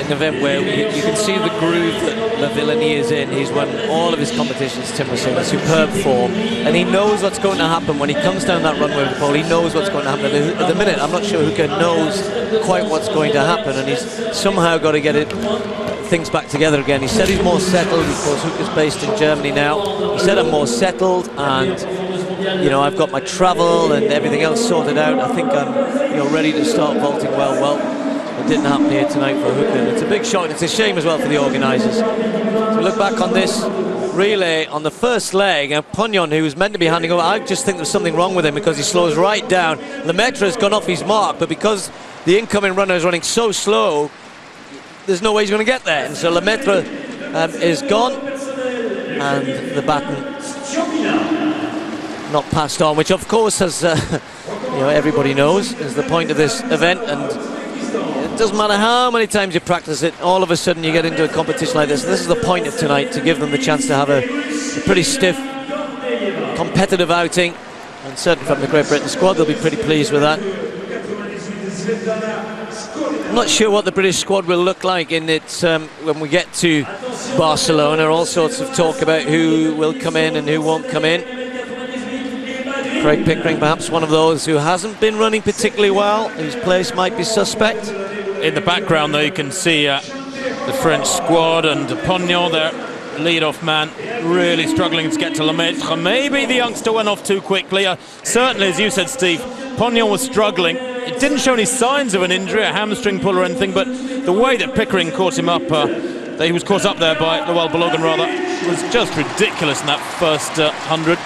an event where you can see the groove that La Villani is in. He's won all of his competitions, Tim was saying, a superb form, and he knows what's going to happen when he comes down that runway with the pole. He knows what's going to happen. At the minute, I'm not sure Hooker knows quite what's going to happen, and he's somehow got to get things back together again. He said he's more settled. Of course, Hooker's based in Germany now. He said, I'm more settled, and you know, I've got my travel and everything else sorted out. I think I'm, you know, ready to start vaulting well. It didn't happen here tonight for Hooker, and it's a big shock. It's a shame as well for the organisers. So look back on this relay on the first leg, and Pognon, who was meant to be handing over, I just think there's something wrong with him because he slows right down. Lemaitre has gone off his mark, but because the incoming runner is running so slow, there's no way he's going to get there. And so Lemaitre is gone, and the baton not passed on, which of course has, you know, everybody knows is the point of this event. And it doesn't matter how many times you practice it, all of a sudden you get into a competition like this. This is the point of tonight, to give them the chance to have a pretty stiff, competitive outing. And certainly from the Great Britain squad, they'll be pretty pleased with that. I'm not sure what the British squad will look like in it when we get to Barcelona. All sorts of talk about who will come in and who won't come in. Craig Pickering, perhaps one of those who hasn't been running particularly well, whose place might be suspect. In the background there you can see the French squad, and Pognon, their lead-off man, really struggling to get to Lemaitre. Maybe the youngster went off too quickly. Certainly, as you said, Steve, Pognon was struggling. It didn't show any signs of an injury, a hamstring pull or anything, but the way that Pickering caught him up, that he was caught up there by Lowell Balogun rather, was just ridiculous in that first 100.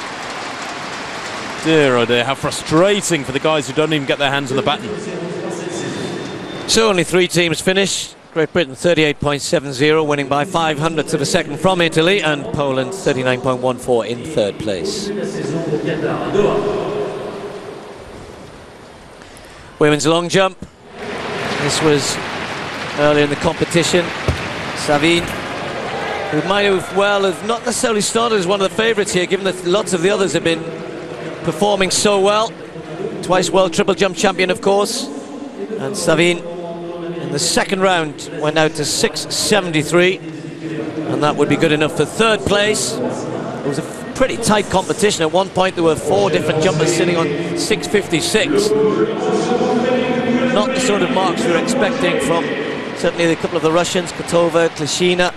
Dear oh dear, how frustrating for the guys who don't even get their hands on the baton. So only 3 teams finish. Great Britain 38.70, winning by 500ths of a second from Italy, and Poland 39.14 in third place. Women's long jump. This was earlier in the competition. Savine, who might have, well, have not necessarily started as one of the favourites here, given that lots of the others have been performing so well. Twice world triple jump champion, of course. And Savine in the second round went out to 6.73, and that would be good enough for third place. It was a pretty tight competition. At one point there were 4 different jumpers sitting on 6.56. Not the sort of marks we were expecting from certainly a couple of the Russians, Kotova, Klishina.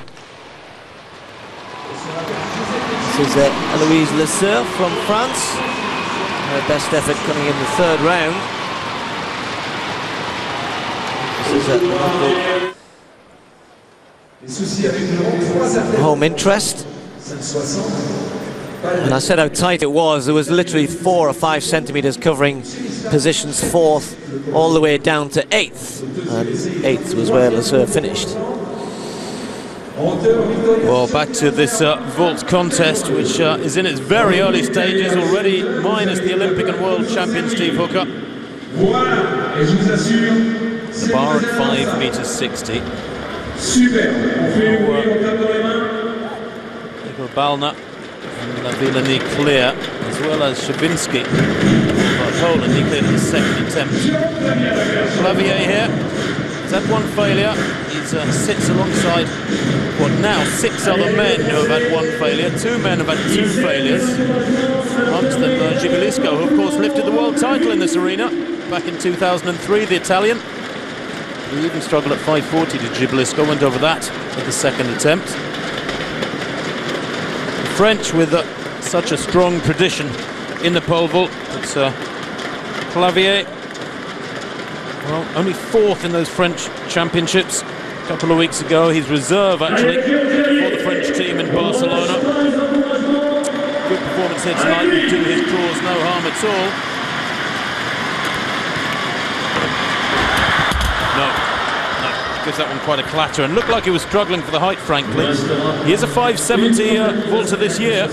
This is Eloise Leseur from France. Her best effort coming in the third round. This is home interest. And I said how tight it was. There was literally 4 or 5 centimeters covering positions 4th all the way down to 8th. And 8th was where Leseur finished. Well, back to this vault contest, which is in its very early stages, already minus the Olympic and World Champion Steve Hooker. The bar at 5 meters 60. Igor Balna and La Villani clear, as well as Shabinsky of Poland. He cleared his second attempt. Clavier here. He's had 1 failure. He sits alongside what now 6 other men who have had 1 failure. 2 men have had 2 failures. Amongst them Gibilisco, who of course lifted the world title in this arena back in 2003, the Italian. He even struggled at 5.40 to Gibilisco, went over that at the second attempt. The French with such a strong tradition in the pole vault. It's Clavier. Well, only 4th in those French championships. A couple of weeks ago, he's reserve actually for the French team in Barcelona. Good performance here tonight, would do his cause no harm at all. No, gives that one quite a clatter, and looked like he was struggling for the height, frankly. He is a 5.70 vaulter this year.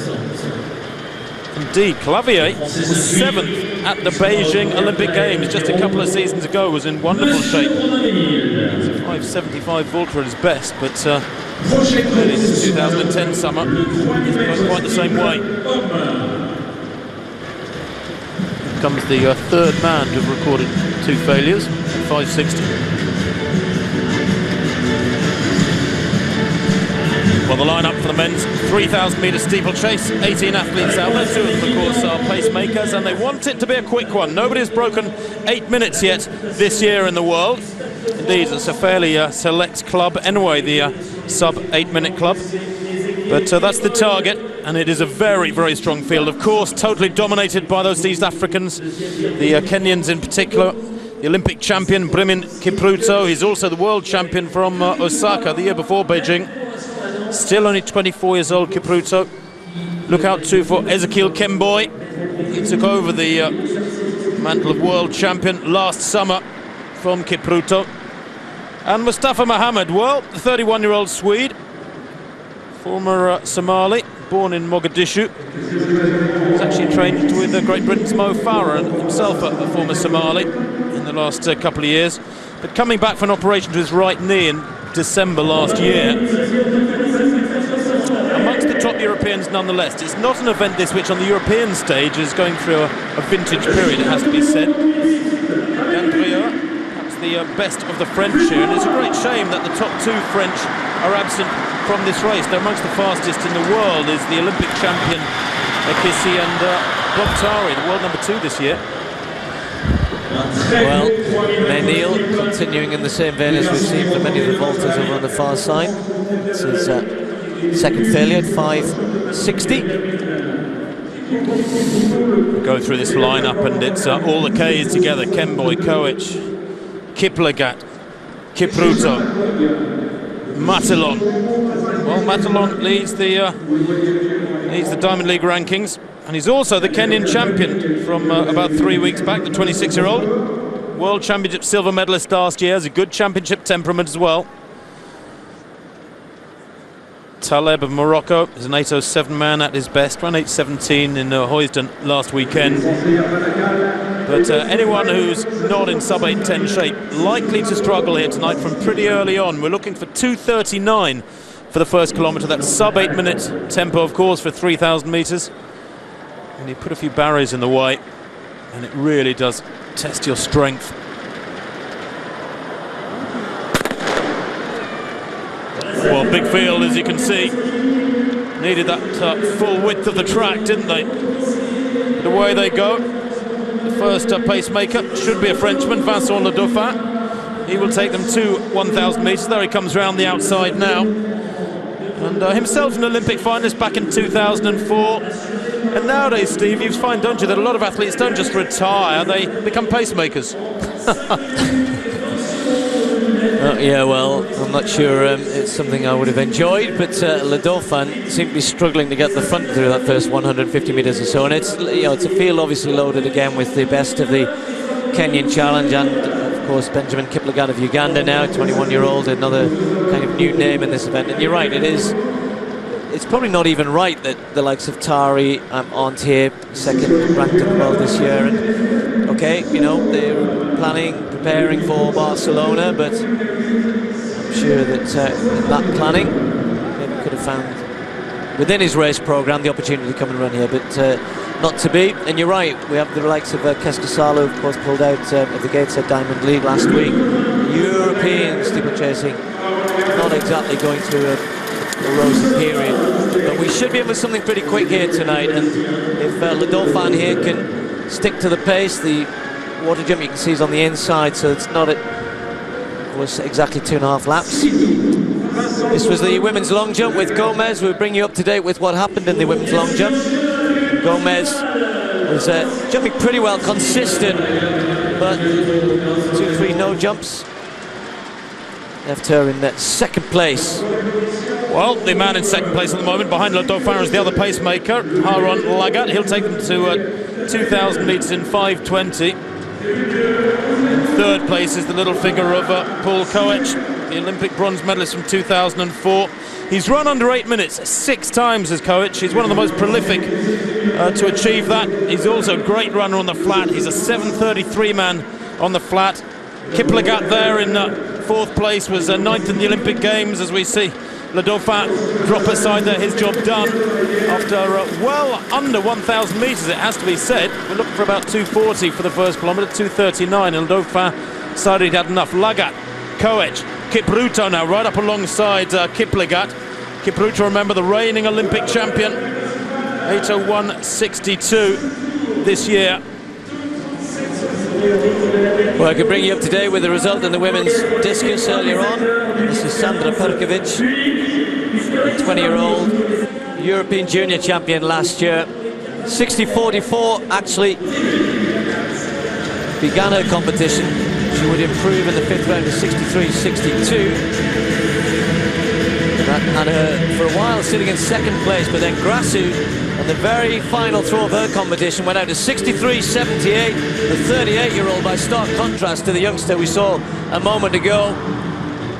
Indeed, Clavier was 7th at the Beijing Olympic Games just a couple of seasons ago, was in wonderful shape. He's a 5.75 vaulter at his best, but clearly this 2010 summer he's going quite the same way. Here comes the 3rd man to have recorded 2 failures at 5.60. Well, the lineup for the men's 3,000 metre steeplechase, 18 athletes out there. 2 of them, of course, are pacemakers, and they want it to be a quick one. Nobody has broken 8 minutes yet this year in the world. Indeed, it's a fairly select club anyway, the sub 8 minute club. But that's the target, and it is a very, very strong field. Of course, totally dominated by those East Africans, the Kenyans in particular. The Olympic champion, Brillman Kipruto. He's also the world champion from Osaka the year before Beijing. Still only 24 years old, Kipruto. Look out too for Ezekiel Kemboi. He took over the mantle of world champion last summer from Kipruto. And Mustafa Mohammed, well, the 31-year-old Swede, former Somali, born in Mogadishu. He's actually trained with Great Britain's Mo Farah, and himself a former Somali in the last couple of years. But coming back for an operation to his right knee in December last year. Amongst the top Europeans nonetheless. It's not an event this which on the European stage is going through a vintage period, it has to be said. Perhaps the best of the French here, and it's a great shame that the top 2 French are absent from this race. They're amongst the fastest in the world is the Olympic champion Kissy and Bob Tari, the world number 2 this year. Well, Menil continuing in the same vein as we've seen for many of the vaulters over on the far side. This is second failure at 5:60. We'll go through this lineup, and it's all the K's together. Kemboi, Koech, Kiplagat, Kipruto, Matalon. Well, Matalon leads the Diamond League rankings, and he's also the Kenyan champion from about 3 weeks back, the 26-year-old. World Championship silver medalist last year, has a good championship temperament as well. Taleb of Morocco is an 8:07 man at his best, ran 8:17 in Heusden last weekend. But anyone who's not in sub 8:10 shape, likely to struggle here tonight from pretty early on. We're looking for 2:39 for the first kilometre. That's sub 8 minute tempo, of course, for 3,000 metres. And you put a few barriers in the way, and it really does test your strength. Well, big field, as you can see. Needed that full width of the track, didn't they? But away they go. The first pacemaker should be a Frenchman, Vincent Le Dauphin. He will take them to 1,000 metres. There he comes round the outside now. And himself an Olympic finalist back in 2004. And nowadays, Steve, you find, don't you, that a lot of athletes don't just retire, they become pacemakers. Yeah, well, I'm not sure it's something I would have enjoyed, but Le Dauphin seemed to be struggling to get the front through that first 150 metres or so, and it's, you know, it's a field obviously loaded again with the best of the Kenyan challenge, and of course Benjamin Kiplagat of Uganda now, 21-year-old, another kind of new name in this event. And you're right, it's probably not even right that the likes of Tari aren't here, second ranked in the world this year. And okay, you know, they're preparing for Barcelona, but I'm sure that in that planning, maybe could have found within his race programme the opportunity to come and run here, but not to be. And you're right, we have the likes of Kester Salo, of course, pulled out of the Gateshead Diamond League last week. European steeplechasing not exactly going through a rosy period, but we should be in with something pretty quick here tonight. And if Le Dauphin here can stick to the pace, the water jump you can see is on the inside, so it's not at exactly 2.5 laps. This was the women's long jump with Gomez. We'll bring you up to date with what happened in the women's long jump. Gomez was jumping pretty well, consistent, but 2-3 no jumps left her in second place. Well, the man in second place at the moment behind Le Dauphin is the other pacemaker, Haron Lagat. He'll take them to 2,000 metres in 5:20. In third place is the little figure of Paul Koech, the Olympic bronze medalist from 2004. He's run under 8 minutes 6 times as Koech. He's one of the most prolific to achieve that. He's also a great runner on the flat. He's a 7:33 man on the flat. Kiplagat there in fourth place was 9th in the Olympic Games, as we see Le Dauphin drop aside there, his job done after well under 1,000 metres, it has to be said. We're looking for about 2:40 for the first kilometre, 2:39, and Le Dauphin decided he'd had enough. Lagat, Koech, Kipruto now right up alongside Kiplagat. Kipruto, remember, the reigning Olympic champion, 8:01.62 this year. Well, I can bring you up to date with the result in the women's discus earlier on. This is Sandra Perkovic, a 20-year-old European junior champion last year. 60.44 actually began her competition. She would improve in the 5th round to 63.62. That had her for a while sitting in 2nd place, but then Grasu, on the very final throw of her competition, went out to 63.78. The 38-year-old, by stark contrast to the youngster we saw a moment ago,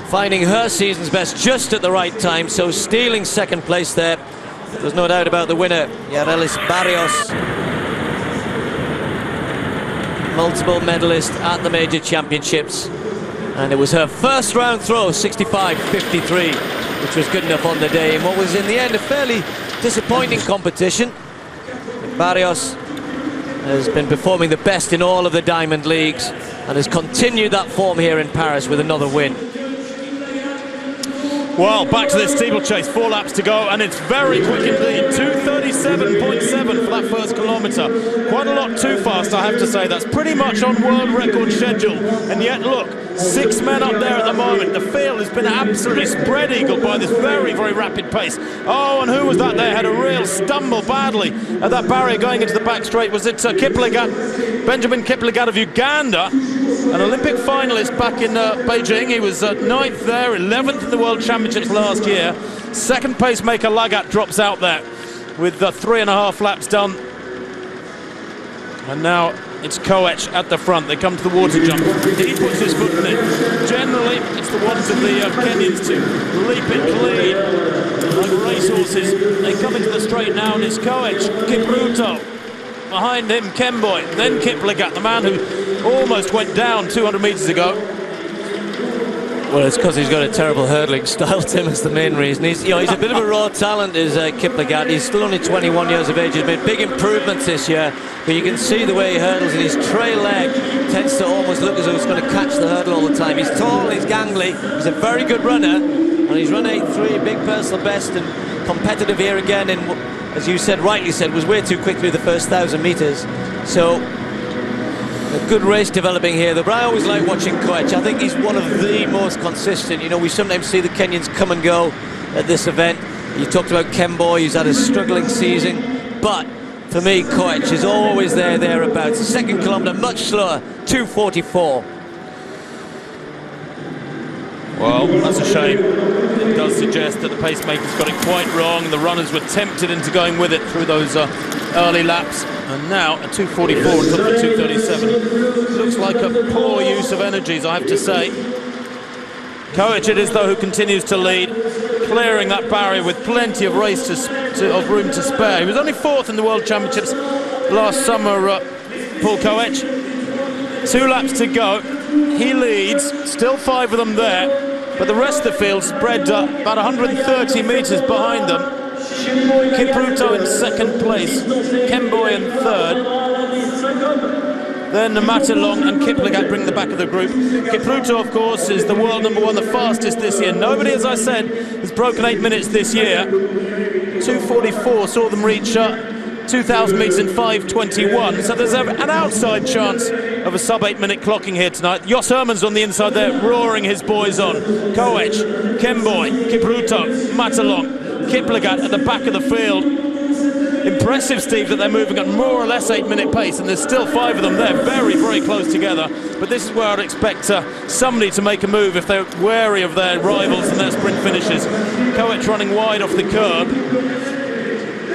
finding her season's best just at the right time, so stealing 2nd place there. There's no doubt about the winner, Yarelis Barrios, multiple medalist at the major championships, and it was her first round throw, 65.53, which was good enough on the day in what was in the end a fairly disappointing competition. Barrios has been performing the best in all of the Diamond Leagues and has continued that form here in Paris with another win. Well, back to this steeplechase, 4 laps to go, and it's very quick indeed. 2:37.7 for that first kilometre. Quite a lot too fast, I have to say. That's pretty much on world record schedule. And yet, look, 6 men up there at the moment. The field has been absolutely spread-eagled by this very, very rapid pace. Oh, and who was that there? Had a real stumble badly at that barrier going into the back straight. Was it Kiplagat, Benjamin Kiplagat of Uganda, an Olympic finalist back in Beijing. He was 9th there, 11th in the World Championships last year. 2nd pacemaker Lagat drops out there with 3.5 laps done. And now it's Koech at the front. They come to the water jump. He puts his foot in it. Generally, it's the ones of the Kenyans to leap it clean like racehorses. They come into the straight now, and it's Koech, Kipruto. Behind him, Kemboy, then Kiplagat, the man who almost went down 200 metres ago. Well, it's because he's got a terrible hurdling style, Tim, is the main reason. He's a bit of a raw talent, is Kiplagat. He's still only 21 years of age. He's made big improvements this year, but you can see the way he hurdles, and his trail leg tends to almost look as though he's going to catch the hurdle all the time. He's tall, he's gangly, he's a very good runner, and he's run 8.3, big personal best, and competitive here again in, as you said, rightly said, was way too quick through the first 1,000 metres. So a good race developing here, but I always like watching Koech. I think he's one of the most consistent. You know, we sometimes see the Kenyans come and go at this event. You talked about Kemboy, who's had a struggling season, but for me, Koech is always thereabouts. The 2nd kilometre, much slower, 2:44. Well, that's a shame. It does suggest that the pacemakers got it quite wrong. The runners were tempted into going with it through those early laps. And now a 2:44 on top of a 2:37. Looks like a poor use of energies, I have to say. Koech it is, though, who continues to lead, clearing that barrier with plenty of room to spare. He was only 4th in the World Championships last summer, Paul Koech. 2 laps to go. He leads, still 5 of them there, but the rest of the field spread about 130 metres behind them. Kipruto in 2nd place, Kemboy in 3rd. Then Matilong and Kiplagat bring the back of the group. Kipruto, of course, is the world #1, the fastest this year. Nobody, as I said, has broken 8 minutes this year. 2:44 saw them reach 2,000 metres in 5:21. So there's an outside chance of a sub-8 minute clocking here tonight. Jos Herman's on the inside there, roaring his boys on. Koech, Kemboy, Kipruto, Matilong, Kiplagat at the back of the field. Impressive, Steve, that they're moving at more or less 8 minute pace, and there's still 5 of them there, very, very close together. But this is where I'd expect somebody to make a move if they're wary of their rivals and their sprint finishes. Koech running wide off the curb.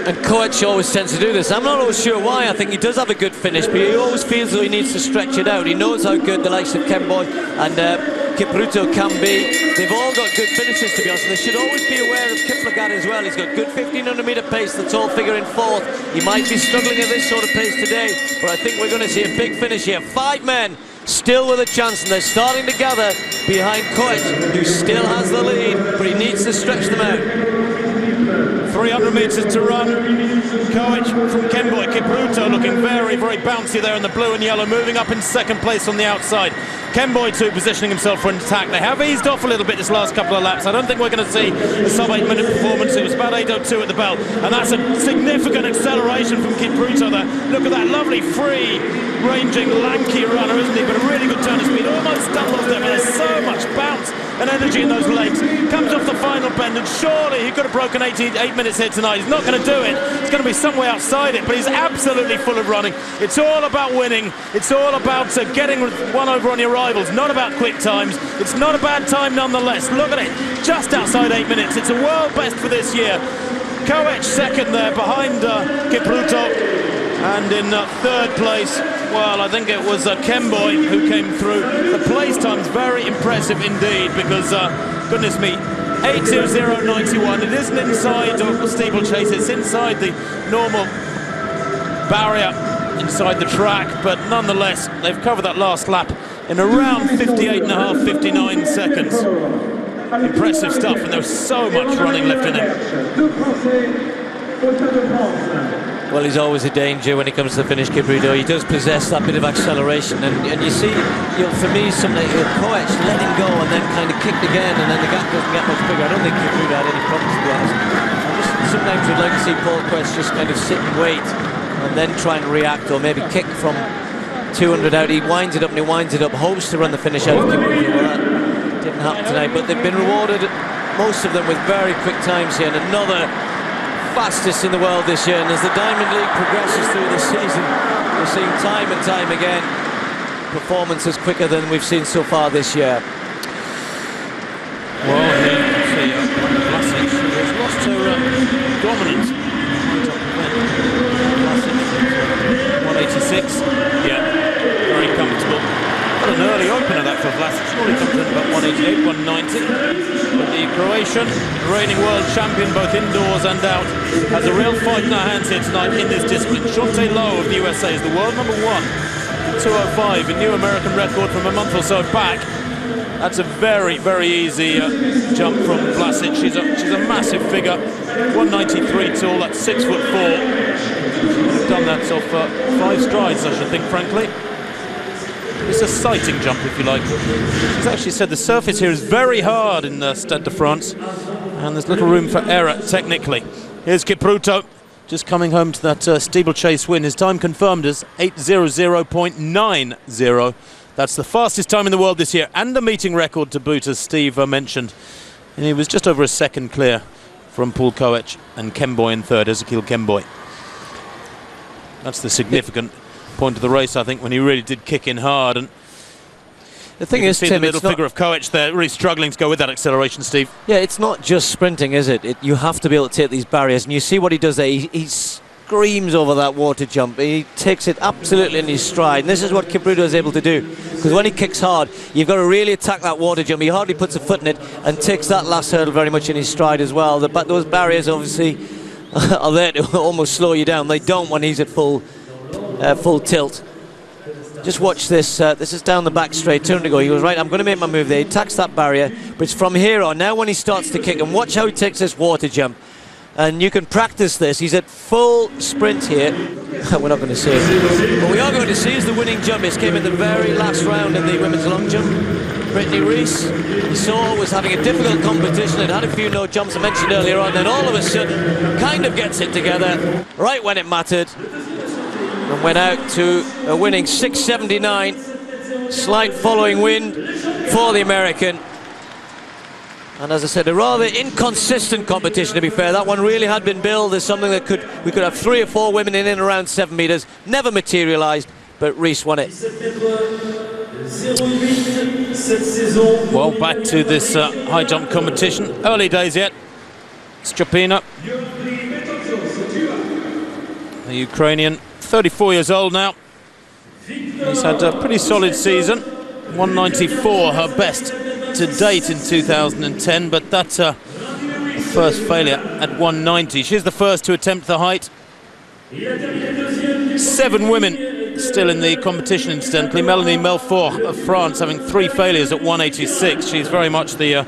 And Koech always tends to do this. I'm not always sure why. I think he does have a good finish, but he always feels that he needs to stretch it out. He knows how good the likes of Kemboy and Kipruto can be. They've all got good finishes, to be honest, and they should always be aware of Kiplagat as well. He's got good 1,500 metre pace, the tall figure in 4th. He might be struggling at this sort of pace today, but I think we're going to see a big finish here. 5 men still with a chance, and they're starting to gather behind Koech, who still has the lead, but he needs to stretch them out. 300 metres to run. Koech from Kemboy. Kipruto looking very, very bouncy there in the blue and yellow, moving up in second place on the outside. Kemboy too positioning himself for an attack. They have eased off a little bit this last couple of laps. I don't think we're going to see a sub-8 minute performance. It was about 8:02 at the bell, and that's a significant acceleration from Kipruto there. Look at that lovely free ranging lanky runner, isn't he? But a really good turn of speed. Almost stumbles there, but there's so much bounce and energy in those legs. Comes off the final bend, and surely he could have broken 8 minutes here tonight. He's not going to do it. It's going to be somewhere outside it, but he's absolutely full of running. It's all about winning. It's all about getting one over on your rivals, not about quick times. It's not a bad time nonetheless. Look at it, just outside 8 minutes. It's a world best for this year. Koech second there behind Kipruto. And in third place, well, I think it was Kemboy who came through. The place time's very impressive indeed, because, goodness me, 8:00.91. It isn't inside a steeplechase, it's inside the normal barrier inside the track, but nonetheless, they've covered that last lap in around 58.5, 59 seconds. Impressive stuff, and there was so much running left in it. Well, he's always a danger when it comes to the finish, Kipruto. He does possess that bit of acceleration, and you see, for me, something Koech let him go and then kind of kicked again, and then the gap doesn't get much bigger. I don't think Kipruto had any problems, to be honest. Sometimes we'd like to see Paul Koech just kind of sit and wait, and then try and react, or maybe kick from 200 out. He winds it up and he winds it up, hopes to run the finish out of Kipruto. Well, that didn't happen tonight, but they've been rewarded, most of them, with very quick times here, and another fastest in the world this year. And as the Diamond League progresses through the season, we're seeing time and time again performances quicker than we've seen so far this year. Well, here you see Vlasic has lost her dominance. 186, yeah, very comfortable. What an early opener that for Vlasic. Surely comes in about 188, 190. But the Croatian, reigning world champion both indoors and out, has a real fight in her hands here tonight in this discipline. Shante Lowe of the USA is the world number 1 at 2:05, a new American record from a month or so back. That's a very, very easy jump from Vlasic. She's a massive figure, 193 tall, that's 6'4". She's done that off 5 strides, I should think, frankly. It's a sighting jump, if you like. She's actually said the surface here is very hard in Stade de France, and there's little room for error technically. Here's Kipruto, just coming home to that steeplechase win. His time confirmed as 8:00.90. That's the fastest time in the world this year, and a meeting record to boot, as Steve mentioned. And he was just over a second clear from Paul Koech and Kemboy in third, Ezekiel Kemboy. That's the significant point of the race, I think, when he really did kick in hard. And the thing is, Tim, the little figure of Koech there really struggling to go with that acceleration, Steve. Yeah, it's not just sprinting, is it? You have to be able to take these barriers, and you see what he does there. He screams over that water jump. He takes it absolutely in his stride, and this is what Kipruto is able to do, because when he kicks hard, you've got to really attack that water jump. He hardly puts a foot in it and takes that last hurdle very much in his stride as well. But those barriers obviously are there to almost slow you down. They don't when he's at full tilt. Just watch this. This is down the back straight, 200 to go. He goes, right, I'm going to make my move there. He attacks that barrier, but it's from here on. Now when he starts to kick, and watch how he takes this water jump. And you can practice this. He's at full sprint here. We're not going to see it. What we are going to see is the winning jump. This came in the very last round in the women's long jump. Brittany Rees, you saw, was having a difficult competition. It had a few no jumps I mentioned earlier on. Then all of a sudden, kind of gets it together right when it mattered. And went out to a winning 6:79. Slight following wind for the American. And as I said, a rather inconsistent competition, to be fair. That one really had been billed as something that we could have 3 or 4 women in and around 7 meters. Never materialized, but Rees won it. Well, back to this high jump competition. Early days yet. Stropina, the Ukrainian, 34 years old now. He's had a pretty solid season. 194, her best to date in 2010, but that's her first failure at 190. She's the first to attempt the height. 7 women still in the competition, incidentally. Melanie Melfort of France having 3 failures at 186. She's very much the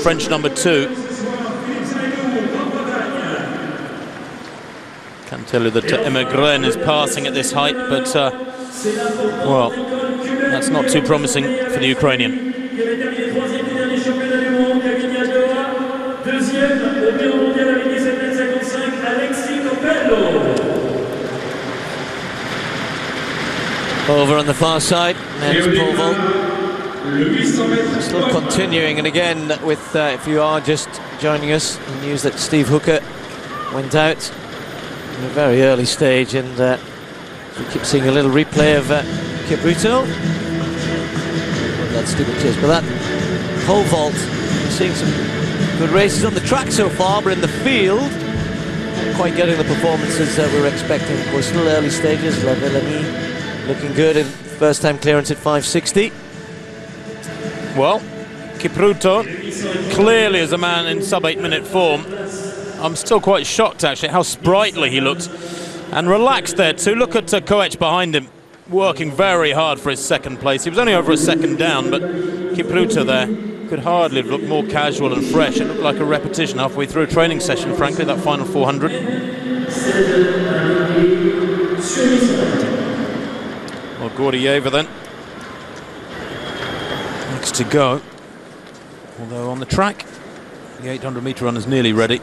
French number 2. Can tell you that Emegren is passing at this height, but well, that's not too promising for the Ukrainian. Over on the far side, men's pole vault. Still continuing, and again, with if you are just joining us, the news that Steve Hooker went out in a very early stage, and we keep seeing a little replay of Kipruto. That stupid chase, but that pole vault, we're seeing some good races on the track so far, but in the field, not quite getting the performances that we were expecting. Of course, still early stages. La Villani looking good in first time clearance at 560. Well, Kipruto clearly is a man in sub-8 minute form. I'm still quite shocked actually how sprightly he looks and relaxed there too. Look at Koech behind him, working very hard for his second place. He was only over a second down, but Kipruto there could hardly have looked more casual and fresh. It looked like a repetition halfway through a training session, frankly, that final 400. Well, Gordieva then next to go, although on the track the 800 metre run is nearly ready.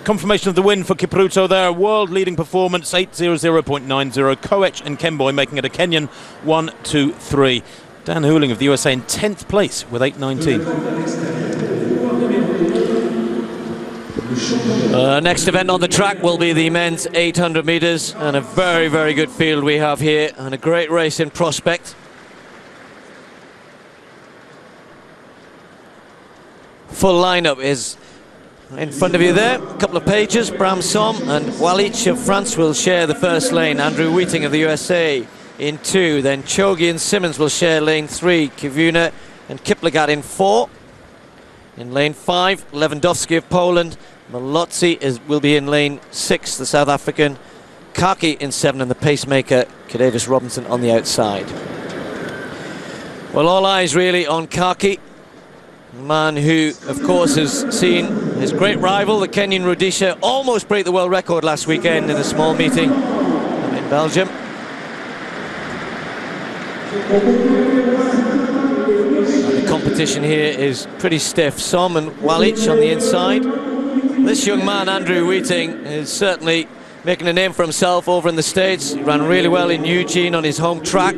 Confirmation of the win for Kipruto there, world leading performance, 8:00.90. Koech and Kemboy making it a Kenyan 1-2-3. Dan Hooling of the USA in 10th place with 8:19. Next event on the track will be the men's 800 metres, and a very, very good field we have here, and a great race in prospect. Full lineup is in front of you there, a couple of pages. Bram Som and Walic of France will share the first lane. Andrew Wheating of the USA in 2. Then Chogi and Simmons will share lane 3. Kivuna and Kiplagat in 4. In lane 5, Lewandowski of Poland. Malotzi will be in lane 6, the South African. Kaki in 7, and the pacemaker, Kedavis Robinson, on the outside. Well, all eyes really on Kaki. A man who, of course, has seen his great rival, the Kenyan Rudisha, almost break the world record last weekend in a small meeting in Belgium. And the competition here is pretty stiff. Som and Walic on the inside. This young man, Andrew Wheating, is certainly making a name for himself over in the States. He ran really well in Eugene on his home track.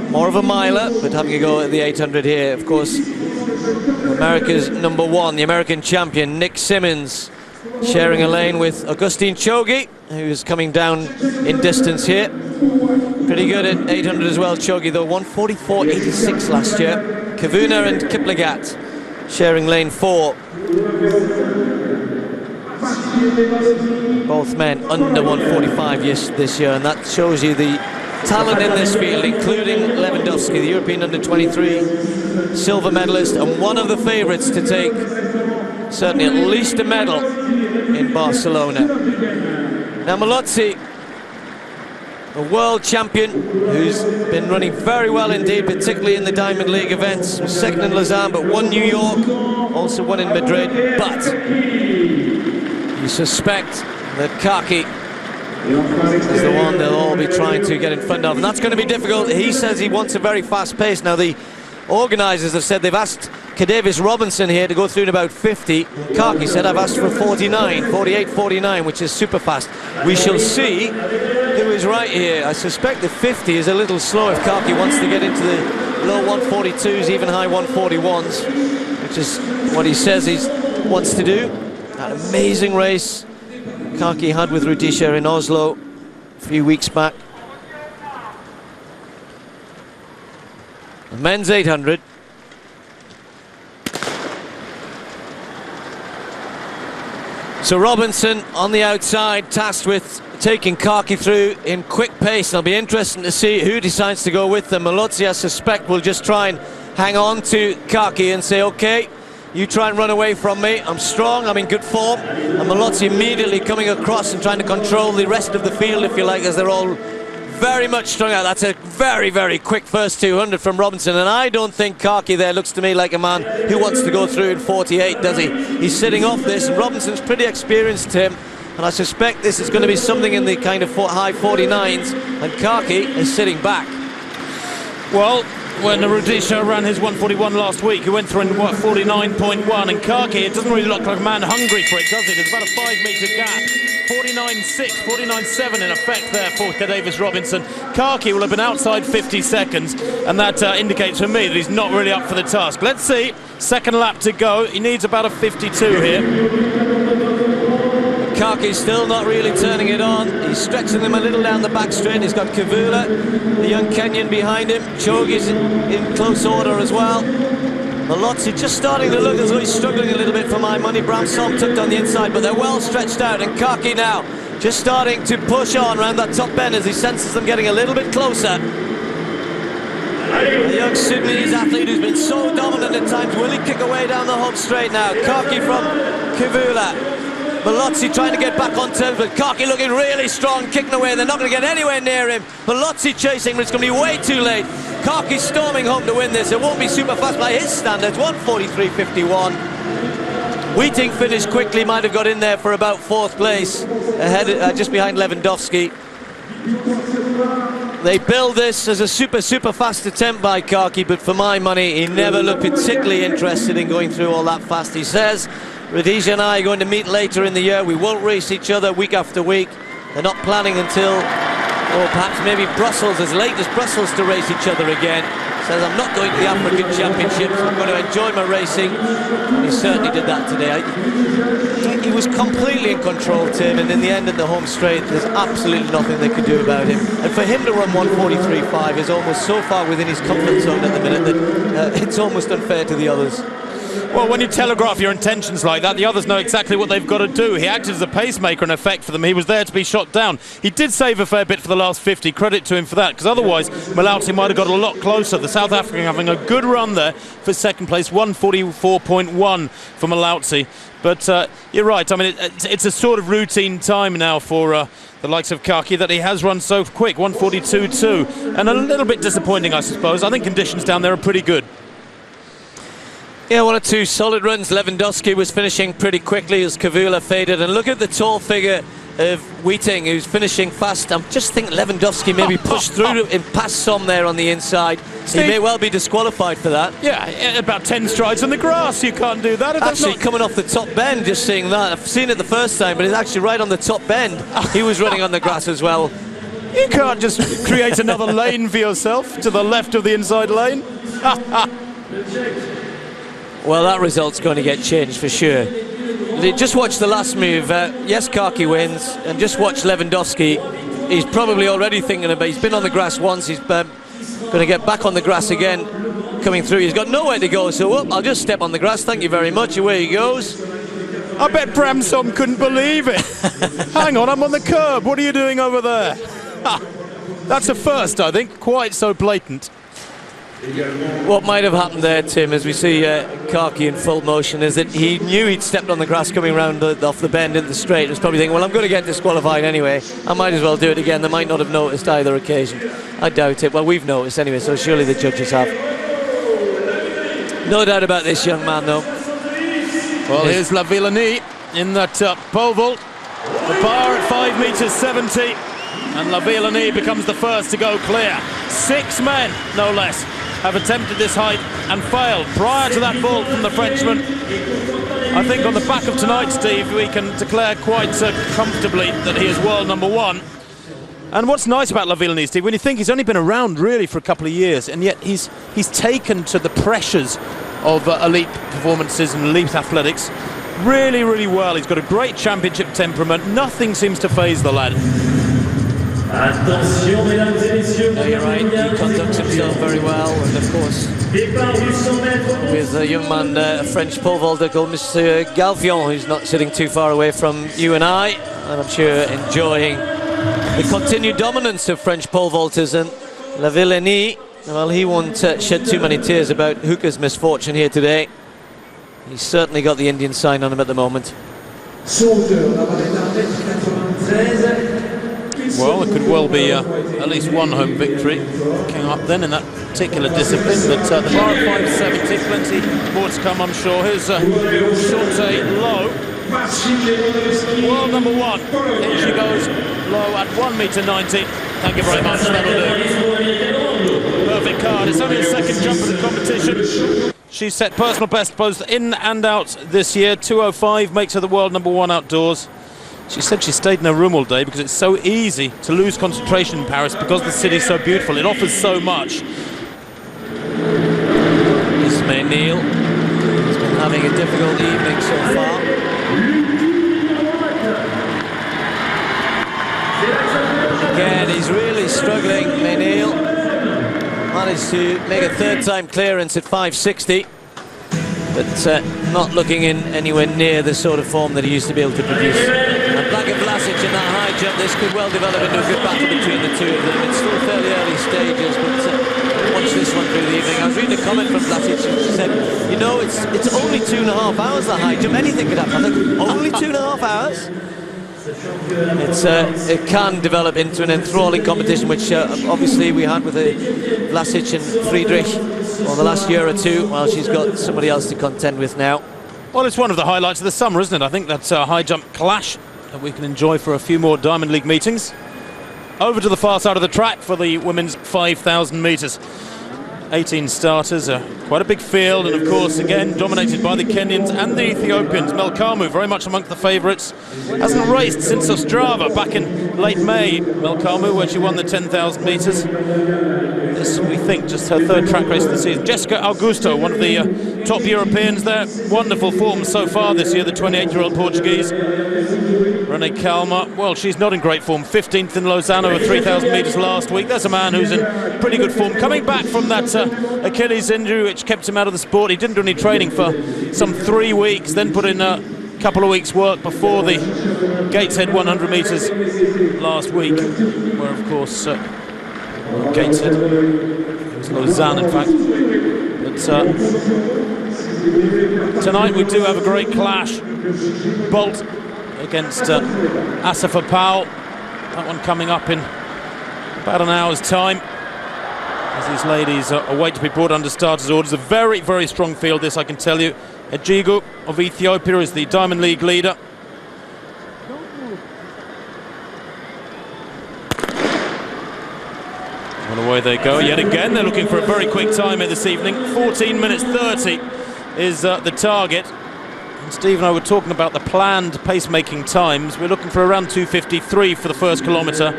More of a miler, but having a go at the 800 here. Of course, America's #1, the American champion, Nick Simmons, sharing a lane with Augustine Chogi, who's coming down in distance here. Pretty good at 800 as well, Chogi, though, 1:44.86 last year. Kavuna and Kiplagat sharing lane 4. Both men under 1:45 this year, and that shows you the talent in this field, including Lewandowski, the European under-23 silver medalist, and one of the favourites to take certainly at least a medal in Barcelona. Now Malotzi, a world champion who's been running very well indeed, particularly in the Diamond League events. Was second in Lausanne, but won New York, also won in Madrid. But you suspect that Kaki is the one they'll all be trying to get in front of, and that's going to be difficult. He says he wants a very fast pace. Now the organisers have said they've asked Kedavis Robinson here to go through in about 50. And Kaki said, I've asked for 48-49, which is super fast. We shall see who is right here. I suspect the 50 is a little slow if Kaki wants to get into the low 142s, even high 141s, which is what he says he wants to do. That amazing race Kaki had with Rudisha in Oslo a few weeks back. The men's 800. So Robinson on the outside, tasked with taking Kaki through in quick pace. It'll be interesting to see who decides to go with them. Malotzi, I suspect, will just try and hang on to Kaki and say, okay, you try and run away from me. I'm strong, I'm in good form. And Malotzi immediately coming across and trying to control the rest of the field, if you like, as they're all very much strung out. That's a very, very quick first 200 from Robinson. And I don't think Kaki there looks to me like a man who wants to go through in 48, does he? He's sitting off this, and Robinson's pretty experienced, Tim. and I suspect this is going to be something in the kind of high 49s, and Kaki is sitting back. Well, when Rudisha ran his 141 last week, he went through in, what, 49.1, and Kaki, it doesn't really look like a man hungry for it, does it? There's about a 5-metre gap. 49.6, 49.7 in effect there for Davis Robinson. Kaki will have been outside 50 seconds, and that indicates for me that he's not really up for the task. Let's see, second lap to go. He needs about a 52 here. Kaki's still not really turning it on. He's stretching them a little down the back straight. He's got Kavula, the young Kenyan, behind him. Chogi's in close order as well. Malotzi just starting to look as though he's struggling a little bit for my money. Bramson tucked on the inside, but they're well stretched out, and Kaki now just starting to push on around that top bend as he senses them getting a little bit closer. A young Sudanese athlete who's been so dominant at times. Will he kick away down the home straight now? Kaki from Kavula. Malotzi trying to get back on terms, but Kaki looking really strong, kicking away. They're not going to get anywhere near him. Malotzi chasing, but it's going to be way too late. Kaki storming home to win this. It won't be super fast by his standards. 1:43.51. Wheating finished quickly, might have got in there for about 4th place, ahead, just behind Lewandowski. They billed this as a super fast attempt by Kaki, but for my money, he never looked particularly interested in going through all that fast. He says, Rudisha and I are going to meet later in the year. We won't race each other week after week. They're not planning until, or perhaps maybe Brussels, as late as Brussels, to race each other again. Says, I'm not going to the African Championships. I'm going to enjoy my racing. He certainly did that today. He was completely in control, Tim, and in the end, at the home straight, there's absolutely nothing they could do about him. And for him to run 1:43.5 is almost so far within his comfort zone at the minute that it's almost unfair to the others. Well, when you telegraph your intentions like that, the others know exactly what they've got to do. He acted as a pacemaker in effect for them. He was there to be shot down. He did save a fair bit for the last 50. Credit to him for that, because otherwise Malauti might have got a lot closer. The South African having a good run there for second place, 1:44.1 for Malauti. But you're right. I mean, it's a sort of routine time now for the likes of Kaki that he has run so quick, 1:42.2, and a little bit disappointing, I suppose. I think conditions down there are pretty good. Yeah, 1 or 2 solid runs. Lewandowski was finishing pretty quickly as Kavula faded, and look at the tall figure of Wheating, who's finishing fast. I'm just thinking Lewandowski maybe pushed through and past some there on the inside. Steve, he may well be disqualified for that. Yeah, about 10 strides on the grass. You can't do that. Actually, coming off the top bend, just seeing that. I've seen it the first time, but it's actually right on the top bend. He was running on the grass as well. You can't just create another lane for yourself to the left of the inside lane. Well, that result's going to get changed for sure. Just watch the last move. Yes, Kaki wins, and just watch Lewandowski. He's probably already thinking about, he's been on the grass once, he's going to get back on the grass again, coming through. He's got nowhere to go, so I'll just step on the grass, thank you very much, away he goes. I bet Bramson couldn't believe it. Hang on, I'm on the curb, what are you doing over there? That's a first, I think, quite so blatant. What might have happened there, Tim, as we see Kaki in full motion, is that he knew he'd stepped on the grass coming round off the bend into the straight. He was probably thinking, well, I'm going to get disqualified anyway. I might as well do it again. They might not have noticed either occasion. I doubt it. Well, we've noticed anyway, so surely the judges have. No doubt about this young man, though. Well, here's La Villani in that pole vault. The bar at 5.70 meters, and La Villani becomes the first to go clear. 6 men, no less, have attempted this height and failed prior to that vault from the Frenchman. I think on the back of tonight, Steve, we can declare quite comfortably that he is world number 1. And what's nice about La Villani, Steve, when you think he's only been around really for a couple of years, and yet he's taken to the pressures of elite performances and elite athletics really, really well. He's got a great championship temperament. Nothing seems to faze the lad. No, you're right, he conducts himself very well, and of course with a young man, a French pole vaulter called Monsieur Galfion, who's not sitting too far away from you and I, and I'm sure enjoying the continued dominance of French pole vaulters. And La Villani, well, he won't shed too many tears about Hookah's misfortune here today. He's certainly got the Indian sign on him at the moment. Well, it could well be at least one home victory coming up then in that particular discipline, but the bar at 5.70, plenty more to come, I'm sure. Here's Shorte Low. World number 1. In she goes low at 1m90. Thank you very much. That'll do. Perfect card. It's only the second jump of the competition. She's set personal best both in and out this year. 2:05 makes her the world number 1 outdoors. She said she stayed in her room all day because it's so easy to lose concentration in Paris because the city's so beautiful. It offers so much. This may Neil. He's been having a difficult evening so far. Again, he's really struggling, Mayneel. Managed to make a third-time clearance at 5:60, but not looking in anywhere near the sort of form that he used to be able to produce. And Blanka Vlasic in that high jump, this could well develop into a good battle between the two of them. It's still fairly early stages, but watch this one through the evening. I was reading a comment from Vlasic, she said, you know, it's only 2.5 hours, the high jump, anything could happen. I think, only 2.5 hours? It can develop into an enthralling competition, which obviously we had with Vlasic and Friedrich for the last year or two. Well, she's got somebody else to contend with now. Well, it's one of the highlights of the summer, isn't it? I think that's a high jump clash that we can enjoy for a few more Diamond League meetings. Over to the far side of the track for the women's 5,000 metres. 18 starters, quite a big field, and of course again dominated by the Kenyans and the Ethiopians. Melkamu very much amongst the favourites, hasn't raced since Ostrava back in late May. Melkamu, where she won the 10,000 metres. This, we think, just her third track race of the season. Jessica Augusto, one of the top Europeans there. Wonderful form so far this year, the 28-year-old Portuguese. Rene Kalma, well, she's not in great form. 15th in Lausanne over 3,000 metres last week. There's a man who's in pretty good form, coming back from that Achilles injury which kept him out of the sport. He didn't do any training for some 3 weeks, then put in a couple of weeks work before the Gateshead 100 metres last week, where of course Gateshead, it was Lausanne in fact. But tonight we do have a great clash. Bolt against Asafa Powell. That one coming up in about an hour's time, as these ladies await to be brought under starters' orders. A very, very strong field, this, I can tell you. Ejigu of Ethiopia is the Diamond League leader. And away they go yet again. They're looking for a very quick time here this evening. 14 minutes 30 is the target. And Steve and I were talking about the planned pacemaking times. We're looking for around 2:53 for the first kilometre,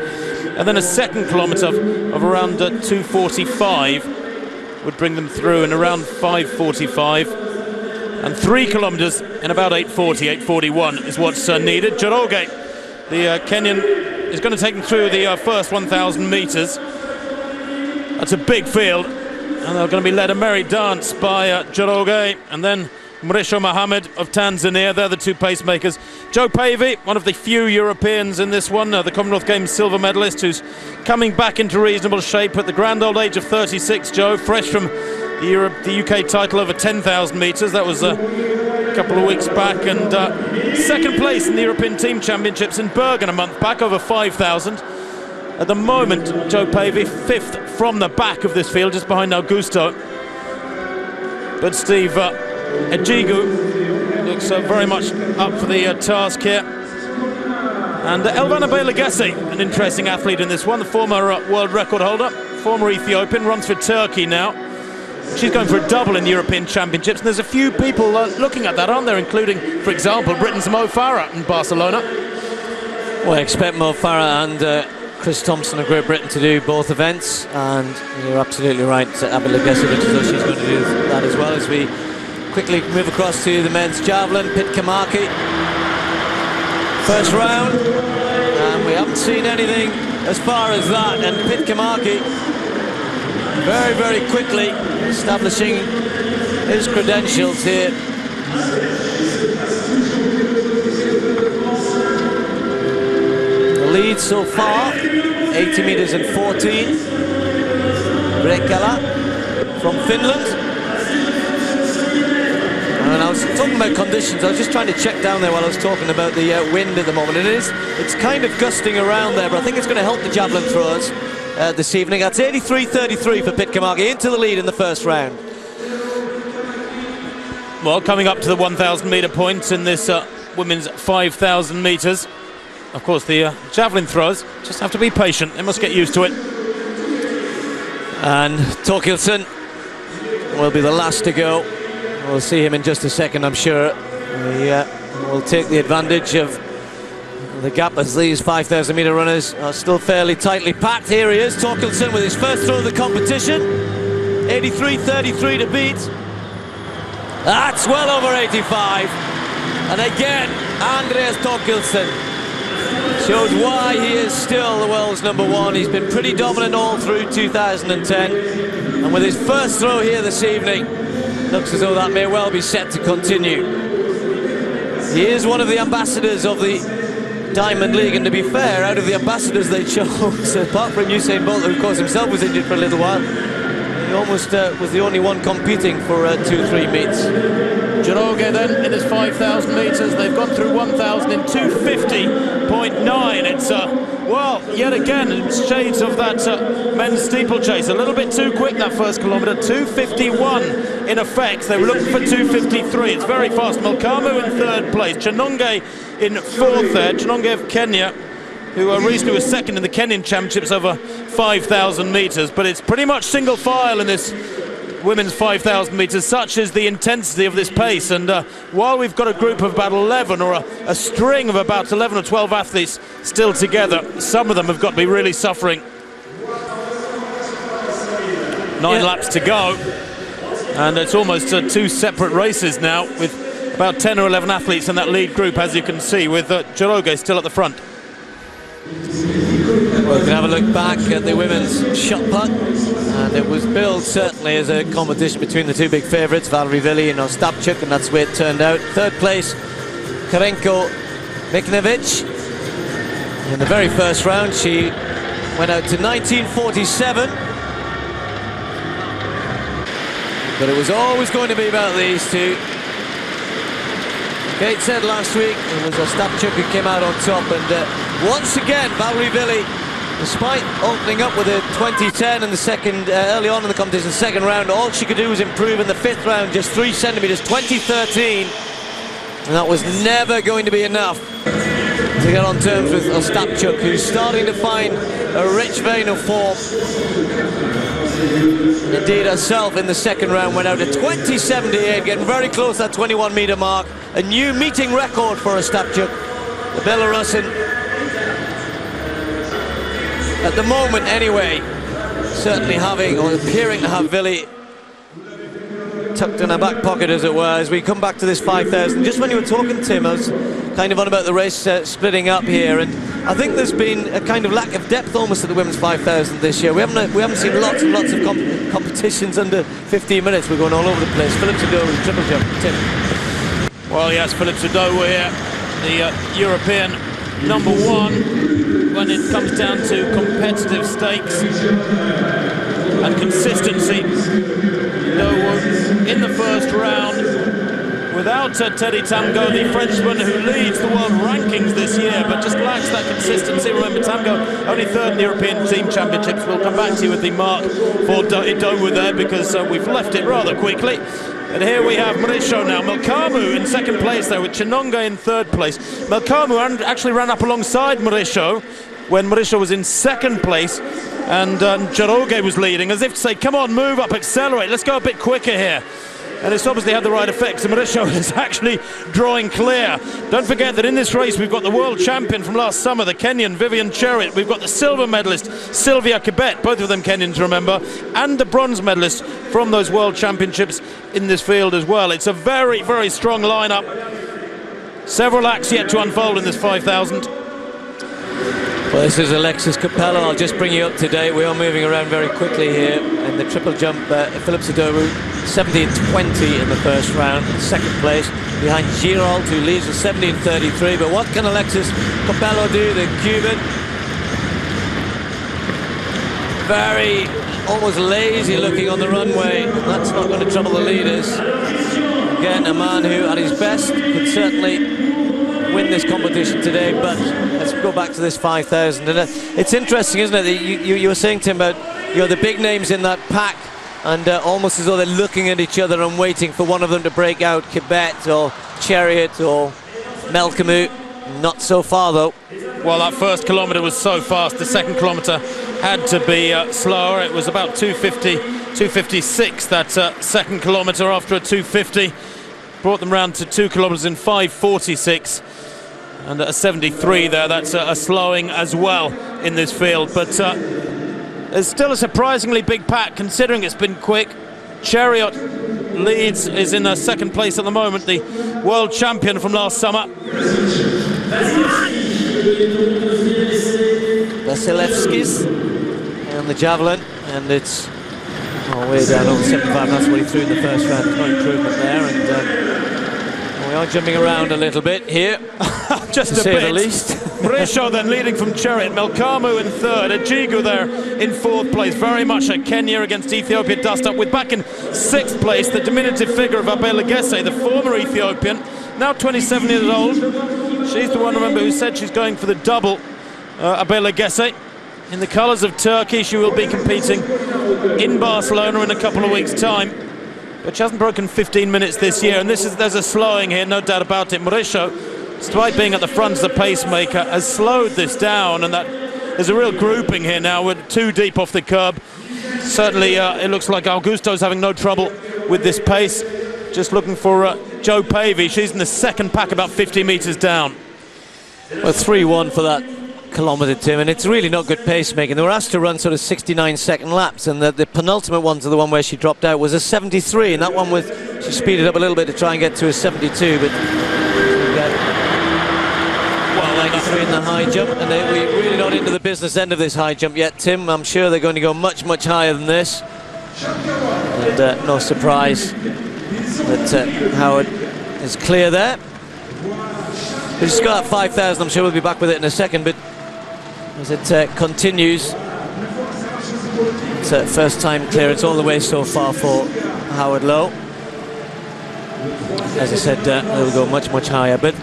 and then a second kilometre of around 2:45 would bring them through in around 5:45, and 3 kilometres in about 8:40, 8:41 is what's needed. Joroge, the Kenyan, is going to take them through the first 1,000 metres. That's a big field, and they're going to be led a merry dance by Joroge, and then Mrisho Mohammed of Tanzania. They're the two pacemakers. Joe Pavey, one of the few Europeans in this one, the Commonwealth Games silver medalist, who's coming back into reasonable shape at the grand old age of 36. Joe, fresh from the UK title over 10,000 metres. That was a couple of weeks back, and second place in the European Team Championships in Bergen a month back over 5,000. At the moment, Joe Pavey, 5th from the back of this field, just behind Augusto. But Steve, Ejigu looks very much up for the task here. And Elvana Beylegesi, an interesting athlete in this one, the former world record holder, former Ethiopian, runs for Turkey now. She's going for a double in the European Championships, and there's a few people looking at that, aren't there, including, for example, Britain's Mo Farah in Barcelona. Well, I expect Mo Farah and Chris Thompson of Great Britain to do both events, and you're absolutely right, Beylegesi looks as though she's going to do that as well. As we quickly move across to the men's javelin, Pit Kamaki. First round, and we haven't seen anything as far as that, and Pit Kamaki very, very quickly establishing his credentials here. The lead so far, 80 metres and 14. Brekala from Finland. And I was talking about conditions. I was just trying to check down there while I was talking about the wind at the moment. It's kind of gusting around there, but I think it's going to help the javelin throwers this evening. That's 83.33 for Pit Kamaki, into the lead in the first round. Well, coming up to the 1,000 metre point in this women's 5,000 metres. Of course, the javelin throwers just have to be patient. They must get used to it. And Torkelsen will be the last to go. We'll see him in just a second, I'm sure. He will take the advantage of the gap as these 5,000 metre runners are still fairly tightly packed. Here he is, Torkelsen, with his first throw of the competition. 83.33 to beat. That's well over 85. And again, Andreas Torkelsen shows why he is still the world's #1. He's been pretty dominant all through 2010. And with his first throw here this evening, looks as though that may well be set to continue. He is one of the ambassadors of the Diamond League, and to be fair, out of the ambassadors they chose, apart from Usain Bolt, who of course himself was injured for a little while, he almost was the only one competing for 2-3 meets. Joroge then in his 5,000 metres. They've gone through 1,000 in 2:50.9. It's well, yet again, it's shades of that men's steeplechase. A little bit too quick that first kilometre. 2:51 in effect. They were looking for 2:53. It's very fast. Melkamu in third place. Chenonge in fourth there. Chenonge of Kenya, who recently was second in the Kenyan Championships over 5,000 metres. But it's pretty much single file in this women's 5,000 metres. Such is the intensity of this pace. And while we've got a group of about 11, or a string of about 11 or 12 athletes still together, some of them have got to be really suffering. 9 laps to go. And it's almost 2 separate races now, with about 10 or 11 athletes in that lead group, as you can see, with Joroge still at the front. Well, we can have a look back at the women's shot put, and it was billed certainly as a competition between the two big favourites, Valerie Vili and Ostapchuk, and that's the way it turned out. Third place, Karenko Miknevic. In the very first round, she went out to 1947. But it was always going to be about these two. Kate said last week it was Ostapchuk who came out on top, and once again Valerie Vili, despite opening up with a 2010 in the second, early on in the competition, second round, all she could do was improve in the 5th round, just 3 centimetres, 2013, and that was never going to be enough to get on terms with Ostapchuk, who's starting to find a rich vein of form. Indeed, herself in the second round went out at 20.78, getting very close to that 21 metre mark. A new meeting record for Ostapchuk, the Belarusian. At the moment, anyway, certainly having, or appearing to have, Vili tucked in her back pocket, as it were, as we come back to this 5,000. Just when you were talking, Tim, I was kind of on about the race splitting up here, and I think there's been a kind of lack of depth almost at the women's 5,000 this year. We haven't seen lots and lots of competitions under 15 minutes. We're going all over the place. Philip Sado with triple jump. Tim. Well, yes, Philip Sado here, the European #1 when it comes down to competitive stakes and consistency. Though in the first round, without Teddy Tamgo, the Frenchman who leads the world rankings this year, but just lacks that consistency. Remember, Tamgo only 3rd in the European Team Championships. We'll come back to you with the mark for Dowu there, because we've left it rather quickly. And here we have Mauricio now. Melkamu in second place there, with Chenonge in third place. Melkamu actually ran up alongside Mauricio when Mauricio was in second place, and Joroge was leading, as if to say, come on, move up, accelerate, let's go a bit quicker here. And it's obviously had the right effect. So Mauricio is actually drawing clear. Don't forget that in this race we've got the world champion from last summer, the Kenyan Vivian Cheruiyot. We've got the silver medalist Sylvia Kibet, both of them Kenyans, remember, and the bronze medalist from those world championships in this field as well. It's a very, very strong lineup. Several acts yet to unfold in this 5,000. Well, this is Alexis Capello. I'll just bring you up to date. We are moving around very quickly here. In the triple jump, Philip Sado 17.20 in the first round, second place, behind Girault, who leads with 17.33. But what can Alexis Capello do, the Cuban? Very, almost lazy looking on the runway. That's not going to trouble the leaders. Again, a man who, at his best, could certainly win this competition today, but let's go back to this 5,000. And it's interesting, isn't it, that you were saying, Tim, about the big names in that pack, and almost as though they're looking at each other and waiting for one of them to break out, Kibet or Cheruiyot or Melkamu, not so far though. Well, that first kilometre was so fast. The second kilometre had to be slower. It was about 2:50, 2:56 that second kilometre after a 2:50. Brought them round to 2 kilometres in 5:46. And at a 73 there, that's a slowing as well in this field. But there's still a surprisingly big pack considering it's been quick. Chariot leads, is in second place at the moment, the world champion from last summer. Vasilevskis on the javelin, and it's way down over 75. That's what he threw in the first round. No improvement there, and we are jumping around a little bit here, just to a say bit. the least. Brisho then leading from Chariot, Melkamu in third, Ejigu there in fourth place. Very much a Kenya against Ethiopia dust-up, with back in sixth place the diminutive figure of Abe Legesse, the former Ethiopian, now 27 years old. She's the one, remember, who said she's going for the double. Abe Legesse, in the colours of Turkey. She will be competing in Barcelona in a couple of weeks' time. But she hasn't broken 15 minutes this year, and there's a slowing here, no doubt about it. Mauricio, despite being at the front as a pacemaker, has slowed this down, and that there's a real grouping here now. We're too deep off the curb. Certainly it looks like Augusto's having no trouble with this pace. Just looking for Joe Pavey. She's in the second pack, about 50 metres down. Well, 3-1 for that kilometre, Tim, and it's really not good pacemaking. They were asked to run sort of 69-second laps, and the penultimate one to the one where she dropped out was a 73, and that one was, she speeded up a little bit to try and get to a 72, but well, 93 in the high jump, and we're really not into the business end of this high jump yet, Tim. I'm sure they're going to go much, much higher than this, and no surprise that Howard is clear there. But she's got that 5,000, I'm sure we'll be back with it in a second, but as it continues, it's a first time clearance all the way so far for Howard Lowe. As I said, they'll go much, much higher. But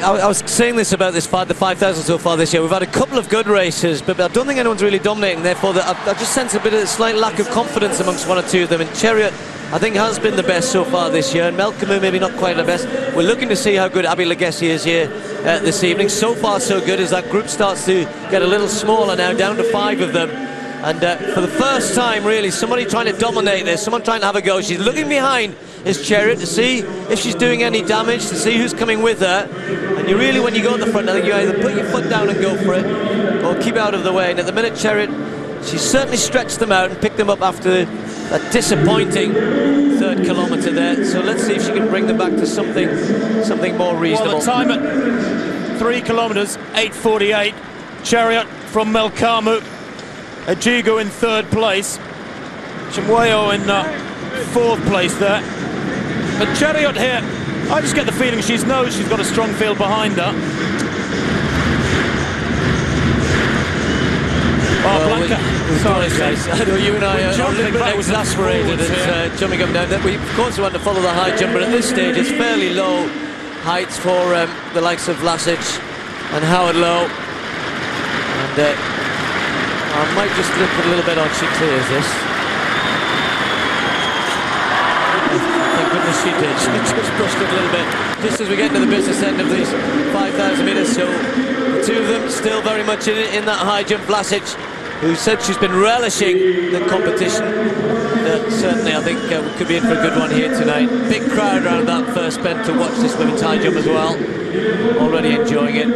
I was saying this about this the 5,000 so far this year. We've had a couple of good races, but I don't think anyone's really dominating. Therefore, I just sense a bit of a slight lack of confidence amongst one or two of them. And Chariot, I think, has been the best so far this year, and Melkamu maybe not quite the best. We're looking to see how good Abe Legesse is here this evening. So far so good, as that group starts to get a little smaller now, down to 5 of them. And for the first time, really, somebody trying to dominate this, someone trying to have a go. She's looking behind his Chariot to see if she's doing any damage, to see who's coming with her. And you really, when you go at the front, I think you either put your foot down and go for it, or keep out of the way. And at the minute, Chariot, she's certainly stretched them out and picked them up after that disappointing third kilometre there. So let's see if she can bring them back to something more reasonable. Well, the time at 3 kilometres, 8:48. Chariot from Melkamu. Ejigu in third place. Chimweyo in fourth place there. But Chariot here, I just get the feeling she knows she's got a strong field behind her. Oh, Blanca. Sorry, guys. I know you and I are a little bit exasperated at jumping up and down. We, of course, want to follow the high jump, but at this stage, it's fairly low heights for the likes of Vlasic and Howard Lowe. And I might just look a little bit on she clears this. Thank goodness she did. She just brushed it a little bit, just as we get into the business end of these 5,000 metres. So the two of them still very much in that high jump. Vlasic, who said she's been relishing the competition. Certainly, I think we could be in for a good one here tonight. Big crowd around that first bend to watch this women's high jump as well. Already enjoying it.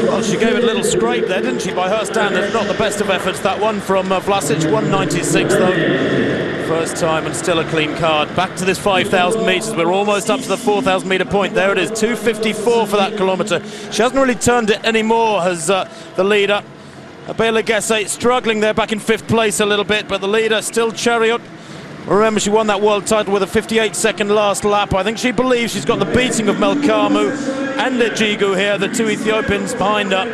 Well, she gave it a little scrape there, didn't she, by her standards? Not the best of efforts, that one from Vlasic. 196 though, first time, and still a clean card. Back to this 5,000 metres. We're almost up to the 4,000 metre point. There it is, 2:54 for that kilometre. She hasn't really turned it anymore, has the leader. Abe Legesse struggling there, back in 5th place a little bit, but the leader still Chariot. Remember, she won that world title with a 58-second last lap. I think she believes she's got the beating of Melkamu and Ejigu here, the two Ethiopians behind her.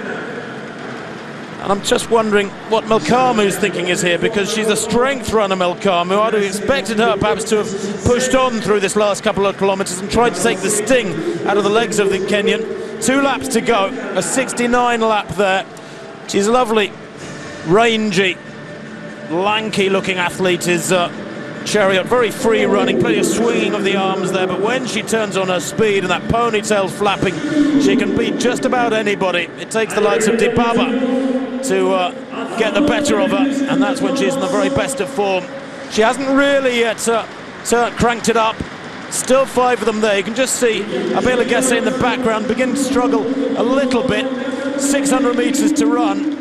And I'm just wondering what Melkamu's thinking is here, because she's a strength runner, Melkamu. I'd have expected her perhaps to have pushed on through this last couple of kilometres and tried to take the sting out of the legs of the Kenyan. 2 laps to go, a 69 lap there. She's lovely, rangy, lanky-looking athlete is Chariot. Very free running, plenty of swinging of the arms there, but when she turns on her speed and that ponytail flapping, she can beat just about anybody. It takes the likes of Dibaba to get the better of her, and that's when she's in the very best of form. She hasn't really yet cranked it up. Still 5 of them there. You can just see Abela Gesse in the background begin to struggle a little bit. 600 metres to run.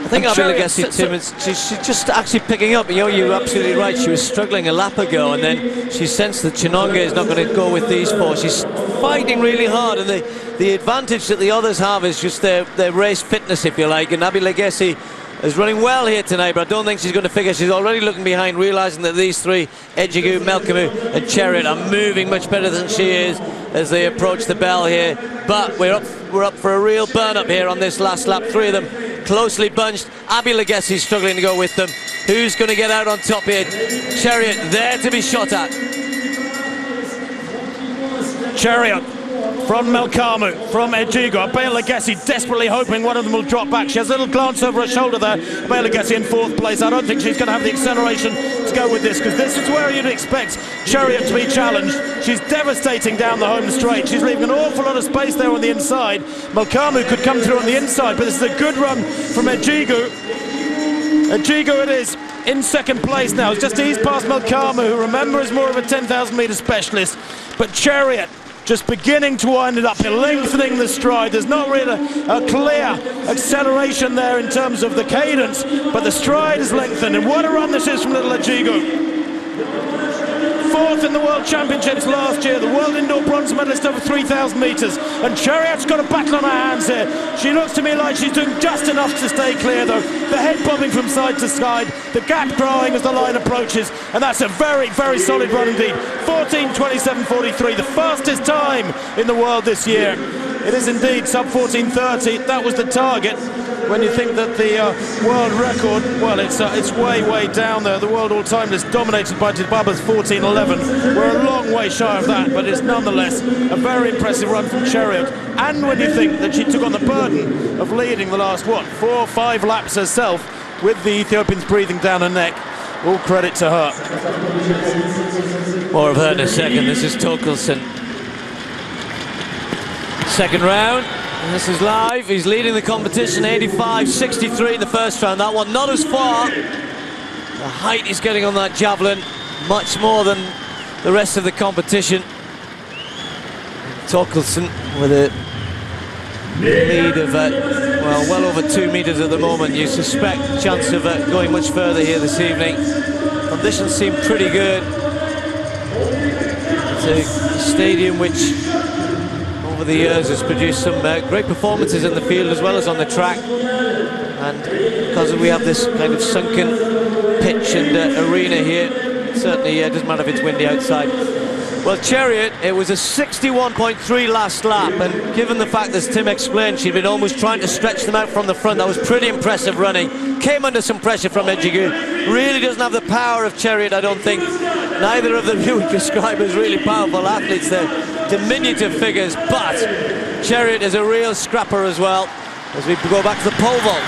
I think Abela Gesse, Tim, she's just actually picking up. You know, you're absolutely right. She was struggling a lap ago, and then she sensed that Chinonga is not going to go with these 4. She's fighting really hard, and the advantage that the others have is just their race fitness, if you like. And Abela Gesse is running well here tonight, but I don't think she's going to figure. She's already looking behind, realising that these 3, Ejigu, Melkamu and Chariot, are moving much better than she is as they approach the bell here. But we're up for a real burn-up here on this last lap. 3 of them closely bunched. Abela Gesse struggling to go with them. Who's going to get out on top here? Chariot there to be shot at. Chariot from Melkamu, from Ejigu. Abela Gesse desperately hoping one of them will drop back. She has a little glance over her shoulder there. Abela Gesse in 4th place. I don't think she's going to have the acceleration to go with this, because this is where you'd expect Chariot to be challenged. She's devastating down the home straight. She's leaving an awful lot of space there on the inside. Melkamu could come through on the inside, but this is a good run from Ejigu. Ejigu it is, in 2nd place now. It's just eased past Melkamu, who, remember, is more of a 10,000 metre specialist. But Chariot just beginning to wind it up, lengthening the stride. There's not really a clear acceleration there in terms of the cadence, but the stride is lengthened, and what a run this is from little Ejigu. 4th in the World Championships last year, the World Indoor Bronze medalist over 3,000 metres, and Chariot's got a battle on her hands here. She looks to me like she's doing just enough to stay clear though. The head bobbing from side to side, the gap growing as the line approaches, and that's a very, very solid run indeed. 14:27.43, the fastest time in the world this year. It is indeed sub 14:30, that was the target. When you think that the world record, well, it's way, way down there. The world all-time list dominated by Dibaba's 14:11. We're a long way shy of that, but it's nonetheless a very impressive run from Chariot. And when you think that she took on the burden of leading the last, 4 or 5 laps herself, with the Ethiopians breathing down her neck, all credit to her. More of her in a second. This is Torkelson. 2nd round. And this is live. He's leading the competition, 85.63 in the first round. That one not as far. The height he's getting on that javelin, much more than the rest of the competition. Torkelson with a lead of well over 2 meters at the moment. You suspect a chance of going much further here this evening. Conditions seem pretty good. It's a stadium which over the years has produced some great performances in the field as well as on the track, and because we have this kind of sunken pitch and arena here, certainly doesn't matter if it's windy outside. Well, Chariot, it was a 61.3 last lap, and given the fact, as Tim explained, she'd been almost trying to stretch them out from the front. That was pretty impressive running. Came under some pressure from Ejigu. Really doesn't have the power of Chariot, I don't think. Neither of them you would describe as really powerful athletes. They're diminutive figures, but Chariot is a real scrapper as well. As we go back to the pole vault.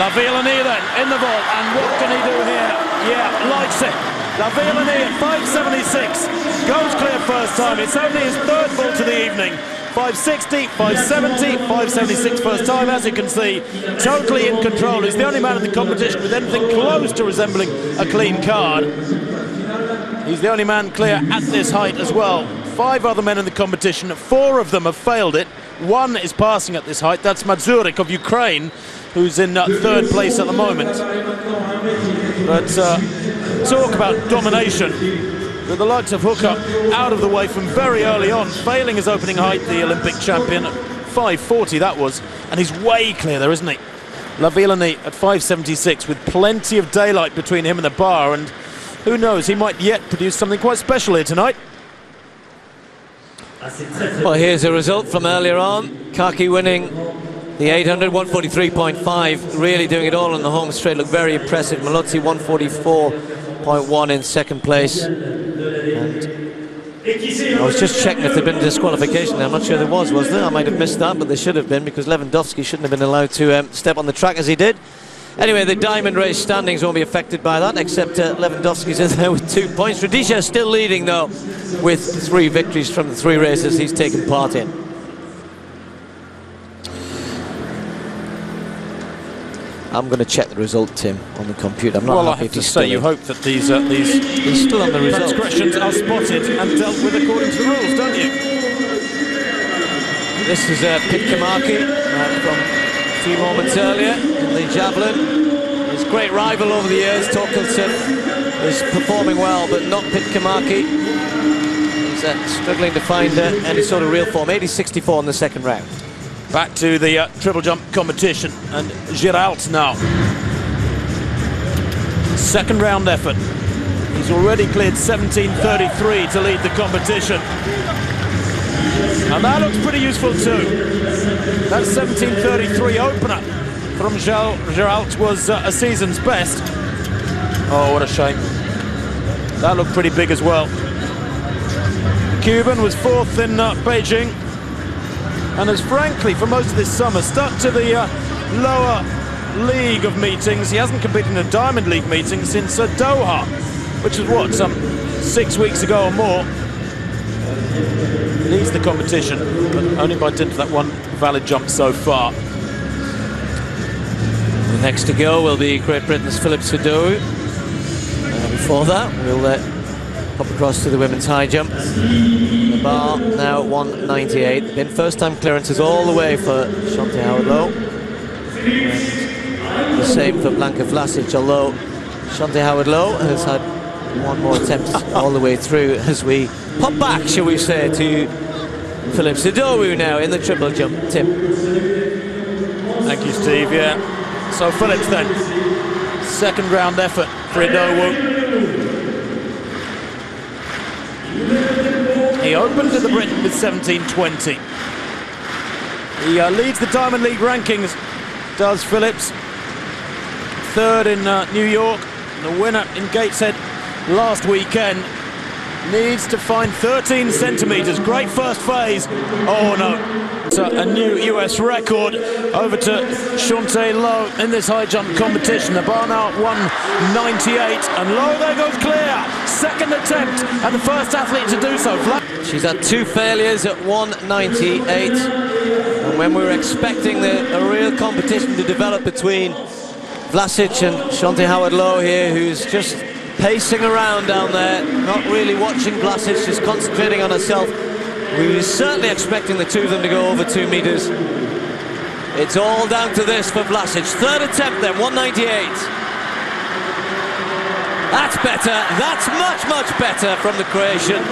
La Villani then in the vault, and what can he do here? Yeah, lights it. La Villani at 5.76 goes clear first time. It's only his 3rd vault of the evening. 5.60, 5.70, 5.76 first time, as you can see, totally in control. He's the only man in the competition with anything close to resembling a clean card. He's the only man clear at this height as well. 5 other men in the competition, 4 of them have failed it. 1 is passing at this height. That's Mazurek of Ukraine, who's in 3rd place at the moment. But talk about domination. With the likes of Hooker out of the way from very early on, failing his opening height, the Olympic champion, at 5.40 that was, and he's way clear there, isn't he? La Villani at 5.76 with plenty of daylight between him and the bar, and who knows, he might yet produce something quite special here tonight. Well, here's a result from earlier on. Kaki winning the 800, 143.5, really doing it all on the home straight. Looked very impressive. Malotzi 144.1 in 2nd place. And I was just checking if there'd been disqualification. I'm not sure there was there? I might have missed that, but there should have been, because Lewandowski shouldn't have been allowed to step on the track as he did. Anyway, the diamond race standings won't be affected by that, except Lewandowski's in there with 2 points. Rudisha is still leading, though, with 3 victories from the 3 races he's taken part in. I'm going to check the result, Tim, on the computer. I'm not happy I have to say, you hope that these he's still on the result. Transgressions are spotted and dealt with according to the rules, don't you? This is Pitkamaki from a few moments earlier in the javelin. His great rival over the years, Torkelson, is performing well, but not Pitkamaki. He's struggling to find any sort of real form. 80-64 in the second round. Back to the triple jump competition, and Giralt now. Second round effort. He's already cleared 17:33 to lead the competition. And that looks pretty useful too. That 17:33 opener from Giralt was a season's best. Oh, what a shame. That looked pretty big as well. The Cuban was 4th in Beijing, and has frankly, for most of this summer, stuck to the lower league of meetings. He hasn't competed in a Diamond League meeting since Doha, which is what, some 6 weeks ago or more. Leads the competition, but only by dint of that one valid jump so far. The next to go will be Great Britain's Philip Sidow. Before that, we'll pop across to the women's high jump. The bar now at 198. Been first-time clearances all the way for Shante Howard-Lowe. The same for Blanka Vlasic, although Shante Howard-Lowe has had one more attempt all the way through, as we pop back, shall we say, to Philip Sidow now in the triple jump. Tim. Thank you, Steve. Yeah. So Phillips then, second round effort for Idowu. He opened in the Britain with 17:20. He leads the Diamond League rankings, does Phillips. 3rd in New York, the winner in Gateshead last weekend. Needs to find 13 centimetres. Great first phase. Oh no. It's a new US record over to Shante Lowe in this high jump competition. The bar now at 198, and Lowe there goes clear. Second attempt, and the first athlete to do so. She's had 2 failures at 198, and when we were expecting a real competition to develop between Vlasic and Shante Howard-Lowe here, who's just pacing around down there, not really watching Vlasic, just concentrating on herself. We were certainly expecting the two of them to go over 2 meters. It's all down to this for Vlasic. 3rd attempt then, 198. That's better. That's much, much better from the Croatian.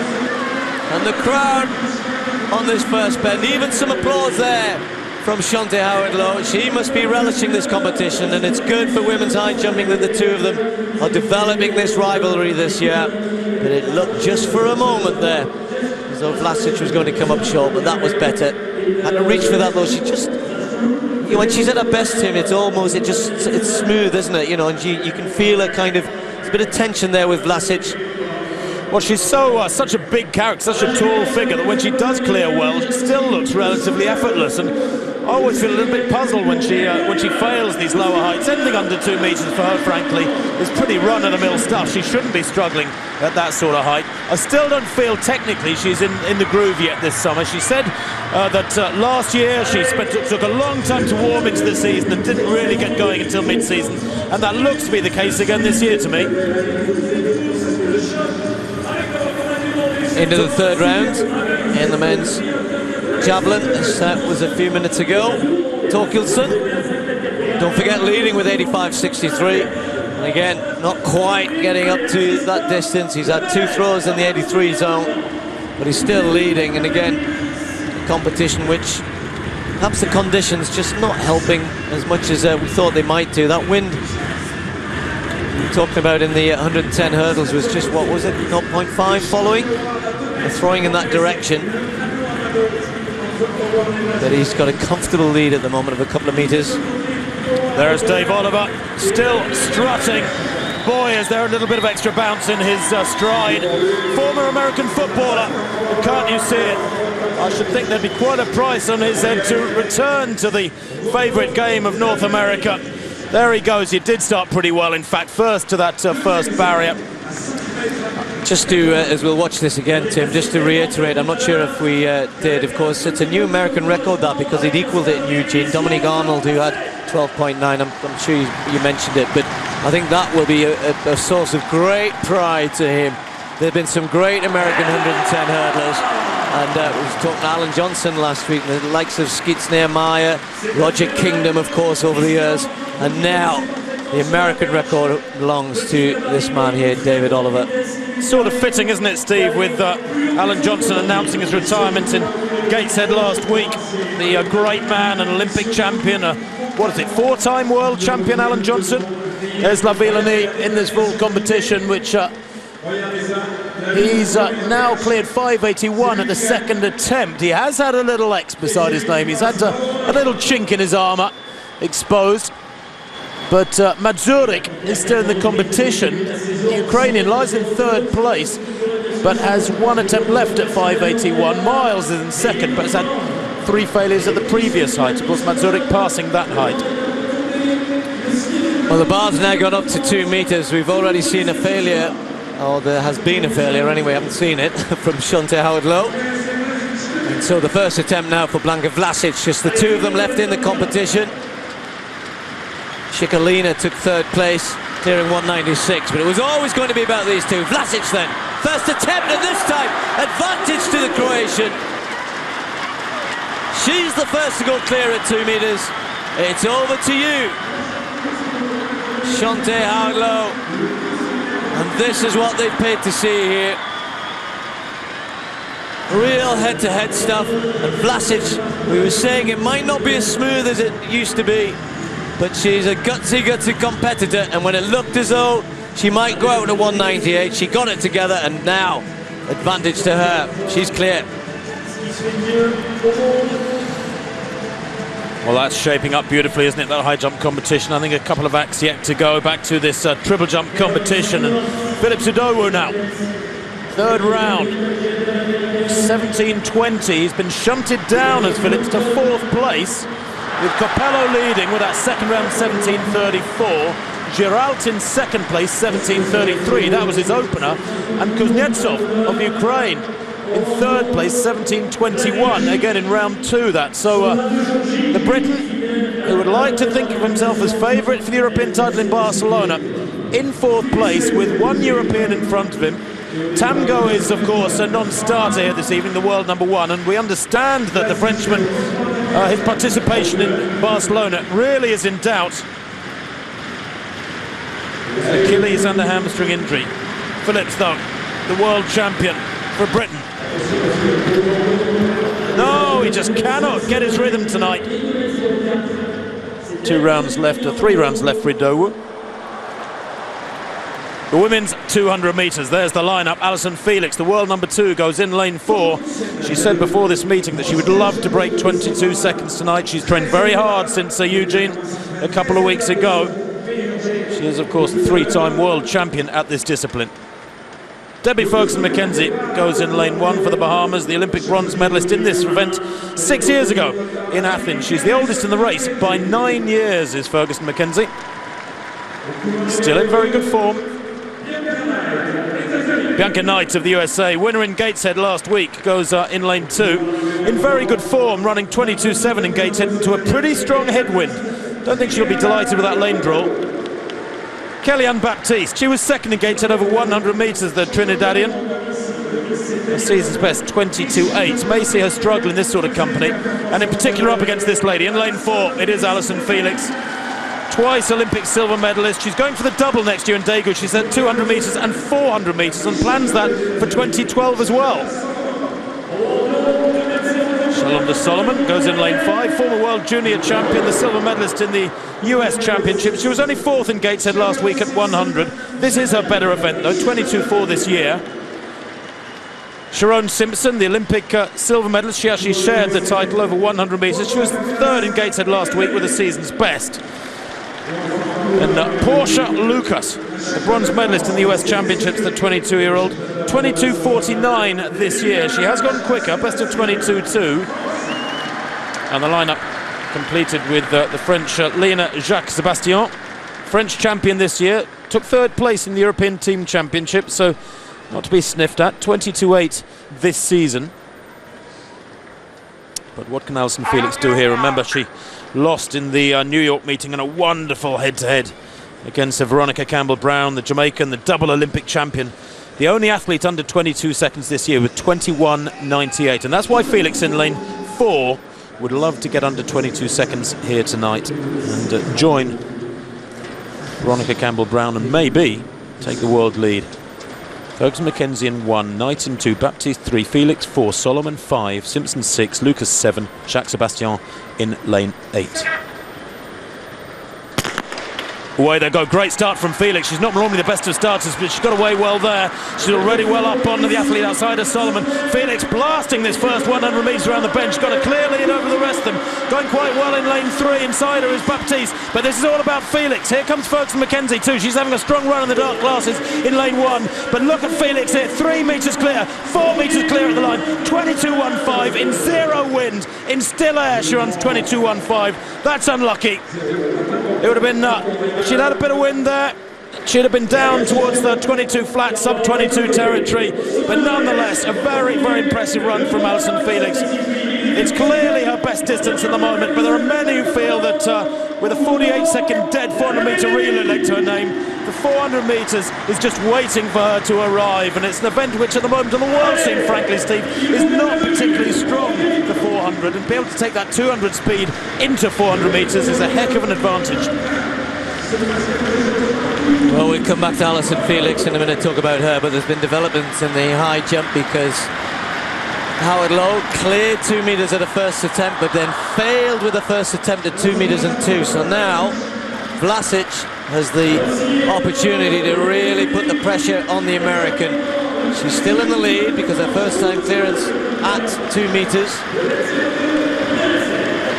And the crowd on this first bend, even some applause there from Shante Howard-Lowe. She must be relishing this competition, and it's good for women's high jumping that the two of them are developing this rivalry this year. But it looked just for a moment there as though Vlasic was going to come up short, but that was better. Had to reach for that though. She just, you know, when she's at her best, Tim, it's almost, it's smooth, isn't it? You know, and you can feel a kind of, there's a bit of tension there with Vlasic. Well, she's such a big character, such a tall figure, that when she does clear well, it still looks relatively effortless. And I always feel a little bit puzzled when she fails these lower heights. Anything under 2 meters for her, frankly, is pretty run-of-the-mill stuff. She shouldn't be struggling at that sort of height. I still don't feel technically she's in the groove yet this summer. She said that last year she took a long time to warm into the season and didn't really get going until mid-season, and that looks to be the case again this year to me. Into the 3rd round in the men's javelin, as that was a few minutes ago. Torkelson, don't forget, leading with 85.63. And again, not quite getting up to that distance. He's had 2 throws in the 83 zone, but he's still leading. And again, a competition which perhaps the conditions just not helping as much as we thought they might do. That wind we talking about in the 110 hurdles was just, what was it, 0.5 following? They're throwing in that direction. But he's got a comfortable lead at the moment of a couple of meters. There's Dave Oliver, still strutting. Boy, is there a little bit of extra bounce in his stride. Former American footballer, and can't you see it? I should think there'd be quite a price on his head to return to the favourite game of North America. There he goes. He did start pretty well, in fact, first to that first barrier. Just to, as we'll watch this again, Tim, just to reiterate, I'm not sure if we did, of course, it's a new American record, that, because he'd equalled it in Eugene. Dominic Arnold, who had 12.9, I'm sure you mentioned it, but I think that will be a source of great pride to him. There have been some great American 110 hurdlers, and we were talking to Alan Johnson last week, the likes of Skeets Nehemiah, Roger Kingdom, of course, over the years, and now the American record belongs to this man here, David Oliver. Sort of fitting, isn't it, Steve, with Alan Johnson announcing his retirement in Gateshead last week. The great man, an Olympic champion, what is it, 4-time world champion, Alan Johnson. There's La Villani in this full competition, which he's now cleared 581 at the second attempt. He has had a little X beside his name. He's had a little chink in his armour exposed. But Madzurik is still in the competition. The Ukrainian lies in third place, but has one attempt left at 581. Miles is in second, but has had 3 failures at the previous height. Of course, Madzurik passing that height. Well, the bar's now gone up to 2 meters. We've already seen a failure, or there has been a failure anyway, I haven't seen it, from Shante Howard-Lowe. And so the first attempt now for Blanka Vlasic, just the 2 of them left in the competition. Shikalina took third place, clearing 196, but it was always going to be about these 2. Vlasic then, first attempt, and this time, advantage to the Croatian. She's the first to go clear at 2 meters. It's over to you, Shante Howard-Lowe. And this is what they've paid to see here. Real head-to-head stuff. And Vlasic, we were saying it might not be as smooth as it used to be, but she's a gutsy competitor, and when it looked as though she might go out at 198, she got it together, and now advantage to her. She's clear. Well, that's shaping up beautifully, isn't it, that high jump competition? I think a couple of acts yet to go back to this triple jump competition. And Philip Sudowu now, third round, 17.20. He's been shunted down as Phillips to 4th place, with Capello leading with that second round 17.34. Giralt in second place, 17.33. That was his opener. And Kuznetsov of Ukraine in third place, 17.21. Again in round 2, that. So the Briton, who would like to think of himself as favourite for the European title in Barcelona, in 4th place with 1 European in front of him. Tamgo is, of course, a non-starter here this evening, the world #1, and we understand that the Frenchman, his participation in Barcelona really is in doubt. Achilles and the hamstring injury. Phillips, though, the world champion for Britain. No, he just cannot get his rhythm tonight. 2 rounds left, or 3 rounds left for Idowu. The women's 200 metres, there's the lineup. Alison Felix, the world #2, goes in lane 4. She said before this meeting that she would love to break 22 seconds tonight. She's trained very hard since Eugene a couple of weeks ago. She is, of course, the 3-time world champion at this discipline. Debbie Ferguson-McKenzie goes in lane 1 for the Bahamas, the Olympic bronze medalist in this event 6 years ago in Athens. She's the oldest in the race by 9 years, is Ferguson-McKenzie. Still in very good form. Bianca Knight of the USA, winner in Gateshead last week, goes in lane 2. In very good form, running 22.7 in Gateshead into a pretty strong headwind. Don't think she'll be delighted with that lane draw. Kellyanne Baptiste, she was second in Gateshead over 100 metres, the Trinidadian. Her season's best, 22.8. May see her struggle in this sort of company, and in particular up against this lady. In lane 4, it is Alison Felix. Twice Olympic silver medalist. She's going for the double next year in Daegu. She said 200 metres and 400 metres, and plans that for 2012 as well. Shalonda Solomon goes in lane 5, former world junior champion, the silver medalist in the US Championship. She was only 4th in Gateshead last week at 100. This is her better event though, 22.4 this year. Sharon Simpson, the Olympic silver medalist, she actually shared the title over 100 metres. She was 3rd in Gateshead last week with a season's best. And Portia Lucas, the bronze medalist in the US Championships, the 22-year-old, 22.49 this year. She has gone quicker, best of 22.2. And the lineup completed with the French Lena Jacques Sebastien, French champion this year, took third place in the European Team Championship, so not to be sniffed at. 22.8 this season. But what can Allyson Felix do here? Remember, she lost in the New York meeting in a wonderful head-to-head against Veronica Campbell-Brown, the Jamaican, the double Olympic champion. The only athlete under 22 seconds this year with 21.98. And that's why Felix in lane 4 would love to get under 22 seconds here tonight and join Veronica Campbell-Brown and maybe take the world lead. Ferguson McKenzie in 1, Knight in 2, Baptiste 3, Felix 4, Solomon 5, Simpson 6, Lucas 7, Jacques Sebastien in lane 8. Away they go, great start from Felix. She's not normally the best of starters, but she got away well there. She's already well up on the athlete outside of Solomon. Felix blasting this first 100 metres around the bench, got a clear lead over the rest of them. Going quite well in lane 3, inside her is Baptiste, but this is all about Felix. Here comes Ferguson McKenzie too. She's having a strong run in the dark classes in lane 1, but look at Felix here, 3 metres clear, 4 metres clear at the line, 22.15 in 0 wind, in still air she runs 22.15. That's unlucky. It would have been she'd had a bit of wind there. She'd have been down towards the 22 flat, sub-22 territory. But nonetheless, a very, very impressive run from Allyson Felix. It's clearly her best distance at the moment, but there are many who feel that with a 48-second dead 400-metre relay leg to her name, the 400 metres is just waiting for her to arrive. And it's an event which at the moment on the world scene, frankly, Steve, is not particularly strong, the 400. And be able to take that 200 speed into 400 metres is a heck of an advantage. Well, we'll come back to Allyson Felix in a minute, talk about her, but there's been developments in the high jump because Howard Lowe cleared 2 metres at a first attempt, but then failed with the first attempt at 2 metres and 2. So now Vlasic has the opportunity to really put the pressure on the American. She's still in the lead because her first time clearance at 2 metres.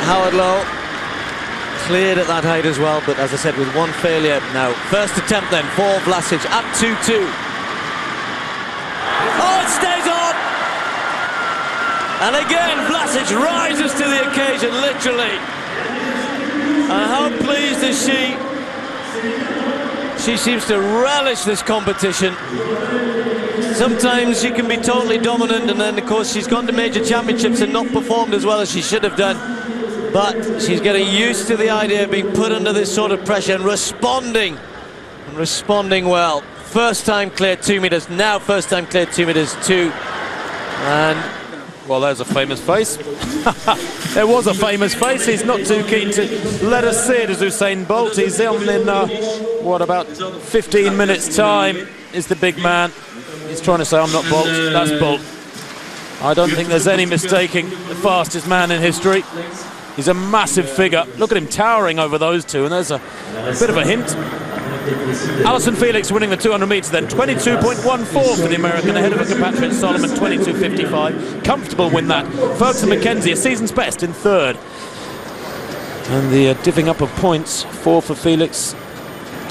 Howard Lowe cleared at that height as well, but as I said, with 1 failure now. First attempt then for Vlasic at 2.2. Oh, it stays on! And again, Vlasic rises to the occasion, literally. And how pleased is she? She seems to relish this competition. Sometimes she can be totally dominant, and then of course she's gone to major championships and not performed as well as she should have done. But she's getting used to the idea of being put under this sort of pressure and responding well. First time cleared 2 metres, now first time cleared 2 metres 2. And well, there's a famous face. There was a famous face. He's not too keen to let us see it as Usain Bolt. He's on in, what, about 15 minutes' time is the big man. He's trying to say, I'm not Bolt, that's Bolt. I don't think there's any mistaking the fastest man in history. He's a massive figure. Look at him towering over those two, and there's a bit of a hint. Allyson Felix winning the 200 metres then, 22.14 for the American, ahead of her compatriot Solomon, 22.55. Comfortable win that. Ferguson McKenzie, a season's best, in 3rd. And the divvying up of points, 4 for Felix,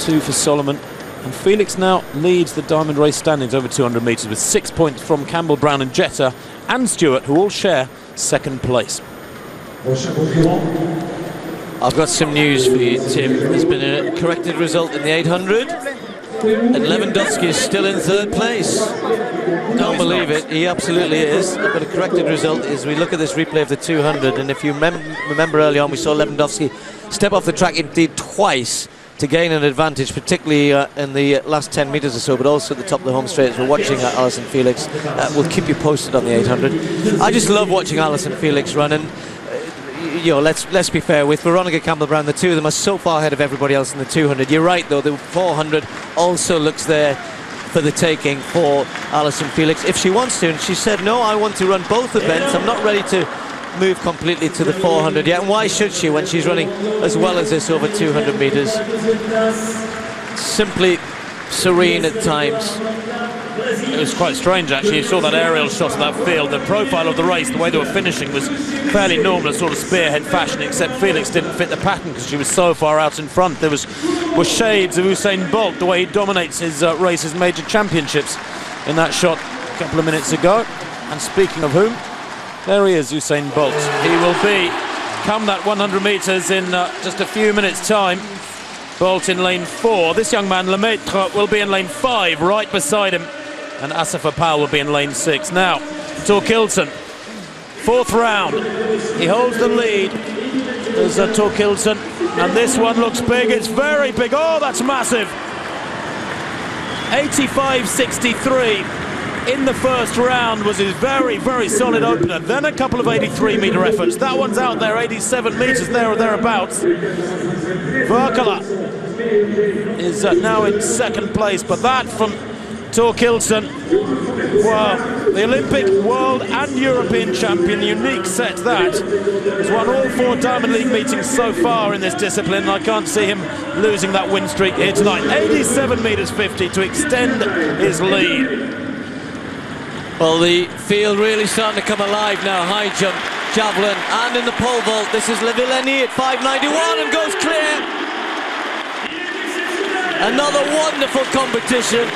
2 for Solomon. And Felix now leads the diamond race standings over 200 metres with 6 points from Campbell, Brown and Jetta and Stewart, who all share 2nd place. I've got some news for you, Tim. There's been a corrected result in the 800, and Lewandowski is still in 3rd place. Don't believe it, he absolutely is. But a corrected result is we look at this replay of the 200, and if you remember early on, we saw Lewandowski step off the track indeed twice to gain an advantage, particularly in the last 10 metres or so, but also at the top of the home straight as we're watching Allyson Felix. We'll keep you posted on the 800. I just love watching Allyson Felix run, and you know, let's be fair, with Veronica Campbell-Brown, the two of them are so far ahead of everybody else in the 200. You're right, though, the 400 also looks there for the taking for Allyson Felix if she wants to, and she said, no, I want to run both events. I'm not ready to move completely to the 400 yet. And why should she when she's running as well as this over 200 metres? Simply serene at times. It was quite strange, actually. You saw that aerial shot of that field. The profile of the race, the way they were finishing, was fairly normal, a sort of spearhead fashion, except Felix didn't fit the pattern because she was so far out in front. There were shades of Usain Bolt, the way he dominates his races, major championships, in that shot a couple of minutes ago. And speaking of whom, there he is, Usain Bolt. He will be, come that 100 metres in just a few minutes' time, Bolt in lane 4. This young man, Lemaitre, will be in lane 5, right beside him. And Asafa Powell will be in lane 6. Now, Torkildsen, 4th round. He holds the lead. There's Torkildsen. And this one looks big. It's very big. Oh, that's massive. 85.63 in the first round was his very, very solid opener. Then a couple of 83-metre efforts. That one's out there, 87 metres there or thereabouts. Verkala is now in 2nd place, but that from Torkildsen, wow, the Olympic, world and European champion, unique set that. Has won all 4 Diamond League meetings so far in this discipline, and I can't see him losing that win streak here tonight. 87 metres 50 to extend his lead. Well, the field really starting to come alive now. High jump, javelin, and in the pole vault. This is Le Villenie at 5.91 and goes clear. Another wonderful competition.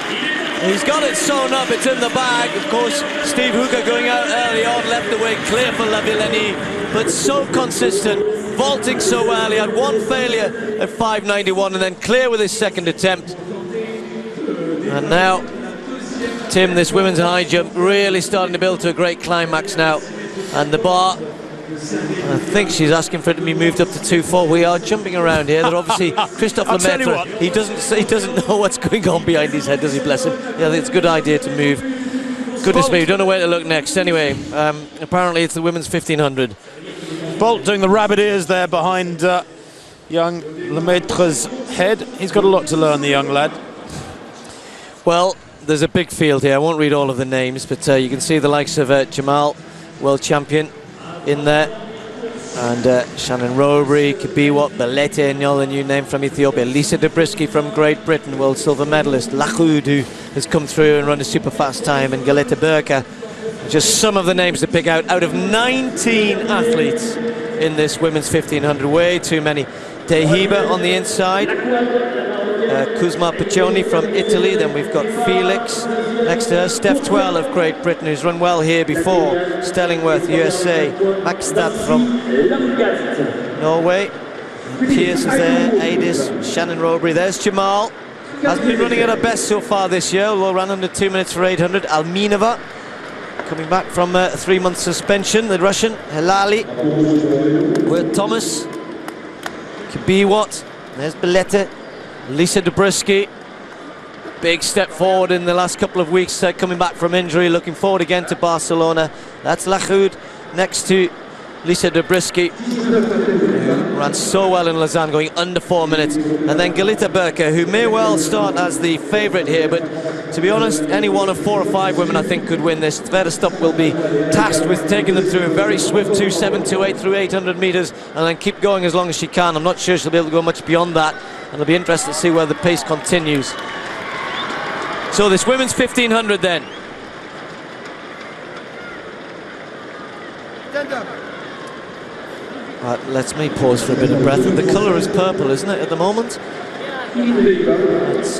He's got it sewn up, it's in the bag. Of course, Steve Hooker going out early on, left the way clear for Le Villenie, but so consistent, vaulting so well. He had one failure at 5.91 and then clear with his 2nd attempt. And now, Tim, this women's high jump really starting to build to a great climax now. And the bar, I think she's asking for it to be moved up to 2.4. We are jumping around here. They're obviously Christophe Lemaitre. He doesn't know what's going on behind his head, does he? Bless him. Yeah, I think it's a good idea to move. Goodness me, we don't know where to look next. Anyway, apparently it's the women's 1500. Bolt doing the rabbit ears there behind young Lemaitre's head. He's got a lot to learn, the young lad. Well, there's a big field here. I won't read all of the names, but you can see the likes of Jamal, world champion, in there. And Shannon Robury, Kibiwot, Belete Enyol, a new name from Ethiopia. Lisa Dobrisky from Great Britain, world silver medalist. Lahoud, who has come through and run a super fast time. And Galeta Burka. Just some of the names to pick out of 19 athletes in this women's 1500. Way too many. Tehiba on the inside. Kuzma Piccioni from Italy, then we've got Felix next to her, Steph Twell of Great Britain, who's run well here before, Stellingworth, USA, Maxstad from Norway, Pierce is there, Adis, Shannon Robury, there's Jamal, hasn't been running at her best so far this year, although ran under 2 minutes for 800, Alminova, coming back from a 3-month suspension, the Russian, Helali, with Thomas, Kibiwot, there's Belete, Lisa Dobrisky, big step forward in the last couple of weeks, coming back from injury, looking forward again to Barcelona. That's Lahoud next to Lisa Dobrisky, who ran so well in Lausanne, going under 4 minutes. And then Galita Burka, who may well start as the favourite here, but to be honest, any one of 4 or 5 women I think could win this. Sveta will be tasked with taking them through a very swift 2.7, 2.8 through 800 metres and then keep going as long as she can. I'm not sure she'll be able to go much beyond that, and it'll be interesting to see where the pace continues. So this women's 1500 then. Lets me pause for a bit of breath. And the colour is purple, isn't it, at the moment? It's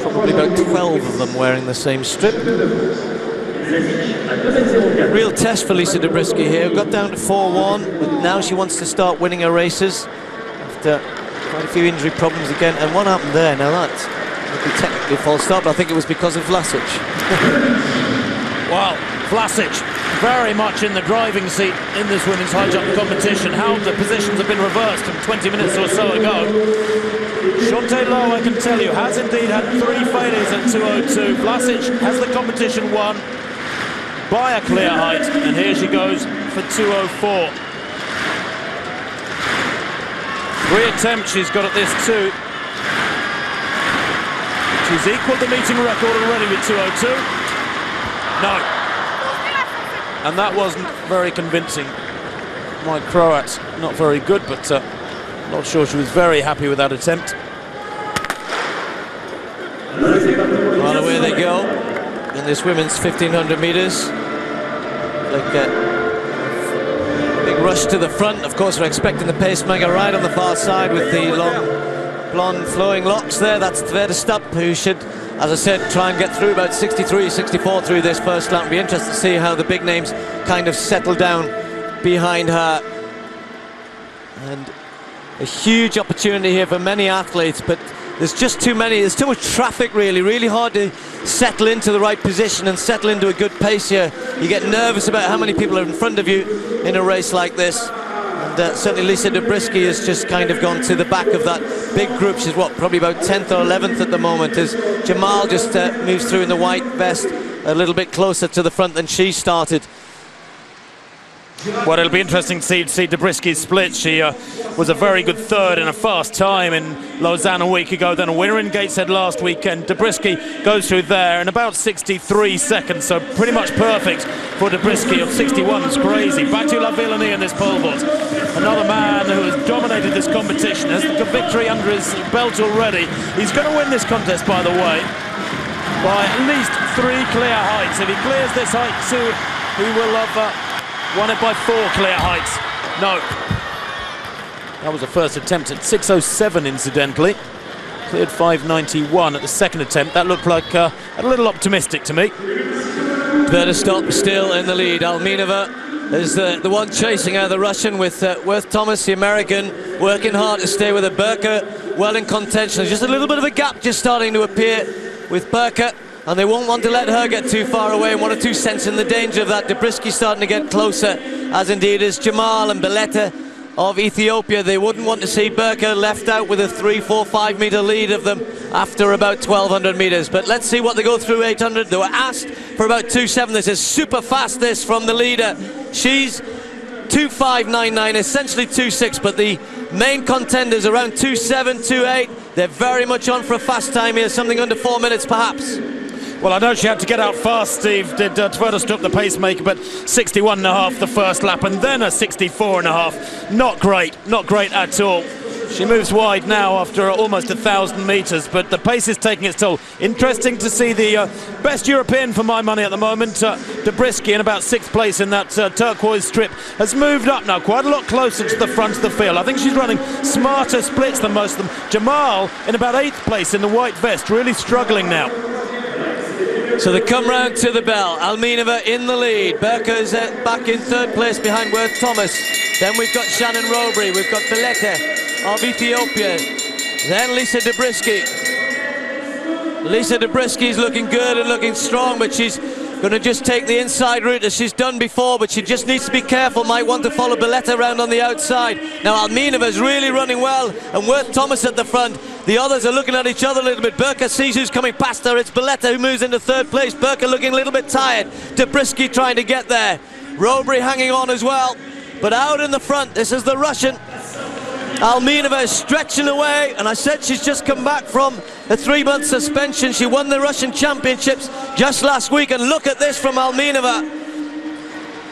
probably about 12 of them wearing the same strip. Real test for Lisa Dobrisky here. Got down to 4-1, but now she wants to start winning her races after quite a few injury problems again. And what happened there? Now that would be technically a false start, but I think it was because of Vlasic. Wow, Vlasic very much in the driving seat in this women's high jump competition. How the positions have been reversed from 20 minutes or so ago. Shante Lowe, I can tell you, has indeed had 3 failures at 2:02. Vlasic has the competition won by a clear height, and here she goes for 2:04. 3 attempts she's got at this too. She's equalled the meeting record already with 2:02. No. And that wasn't very convincing. My Croat's not very good, but not sure she was very happy with that attempt. Well, away they go in this women's 1500 metres. Like a big rush to the front. Of course, we're expecting the pacemaker right on the far side with the long, blonde flowing locks there. That's Sveta, who should, as I said, try and get through about 63, 64 through this first lap. It'll be interesting to see how the big names kind of settle down behind her. And A huge opportunity here for many athletes, but there's just too many. There's too much traffic, really hard to settle into the right position and settle into a good pace here. You get nervous about how many people are in front of you in a race like this. And certainly Lisa Zabriskie has just kind of gone to the back of that big group. She's probably about 10th or 11th at the moment, as Jamal just moves through in the white vest a little bit closer to the front than she started. Well, it'll be interesting to see Zabriskie's split. She was a very good third in a fast time in Lausanne a week ago, then a winner in Gateshead last weekend. Zabriskie goes through there in about 63 seconds, so pretty much perfect for Zabriskie. On 61 is crazy. Back to La Villenie in this pole vault. Another man who has dominated this competition, has the victory under his belt already. He's going to win this contest, by the way, by at least 3 clear heights. If he clears this height too, he will have won it by 4 clear heights. No. That was the first attempt at 6:07, incidentally. Cleared 5:91 at the second attempt. That looked like a little optimistic to me. Better stop still in the lead. Alminova is the one chasing out the Russian, with Worth Thomas, the American, working hard to stay with her. Burka well in contention. There's just a little bit of a gap just starting to appear with Burka, and they won't want to let her get too far away, and 1 or 2 sensing the danger of that. Zabriskie starting to get closer, as indeed is Jamal and Beletta of Ethiopia. They wouldn't want to see Burka left out with a 3, 4, 5 metre lead of them after about 1,200 metres. But let's see what they go through 800. They were asked for about 2.7. This is super fast, this, from the leader. She's 2.599, essentially 2.6, but the main contenders around 2.7, 2.8. They're very much on for a fast time here, something under 4 minutes perhaps. Well, I know she had to get out fast, Steve, did Tverda stop the pacemaker, but 61.5 the first lap, and then a 64.5. Not great at all. She moves wide now after almost 1,000 metres, but the pace is taking its toll. Interesting to see the best European for my money at the moment, Zabriskie, in about 6th place in that turquoise strip, has moved up now quite a lot closer to the front of the field. I think she's running smarter splits than most of them. Jamal in about 8th place in the white vest, really struggling now. So they come round to the bell. Alminova in the lead. Burka is back in 3rd place behind Worth Thomas. Then we've got Shannon Robury. We've got Beletta of Ethiopia. Then Lisa Zabriskie. Lisa Zabriskie's looking good and looking strong, but she's going to just take the inside route as she's done before, but she just needs to be careful. Might want to follow Beletta around on the outside. Now Alminova's really running well, and Worth Thomas at the front. The others are looking at each other a little bit. Burka sees who's coming past her. It's Beletta who moves into 3rd place. Burka looking a little bit tired. Zabriskie trying to get there. Robury hanging on as well. But out in the front, this is the Russian. Alminova is stretching away, and I said she's just come back from a 3-month suspension. She won the Russian Championships just last week, and look at this from Alminova.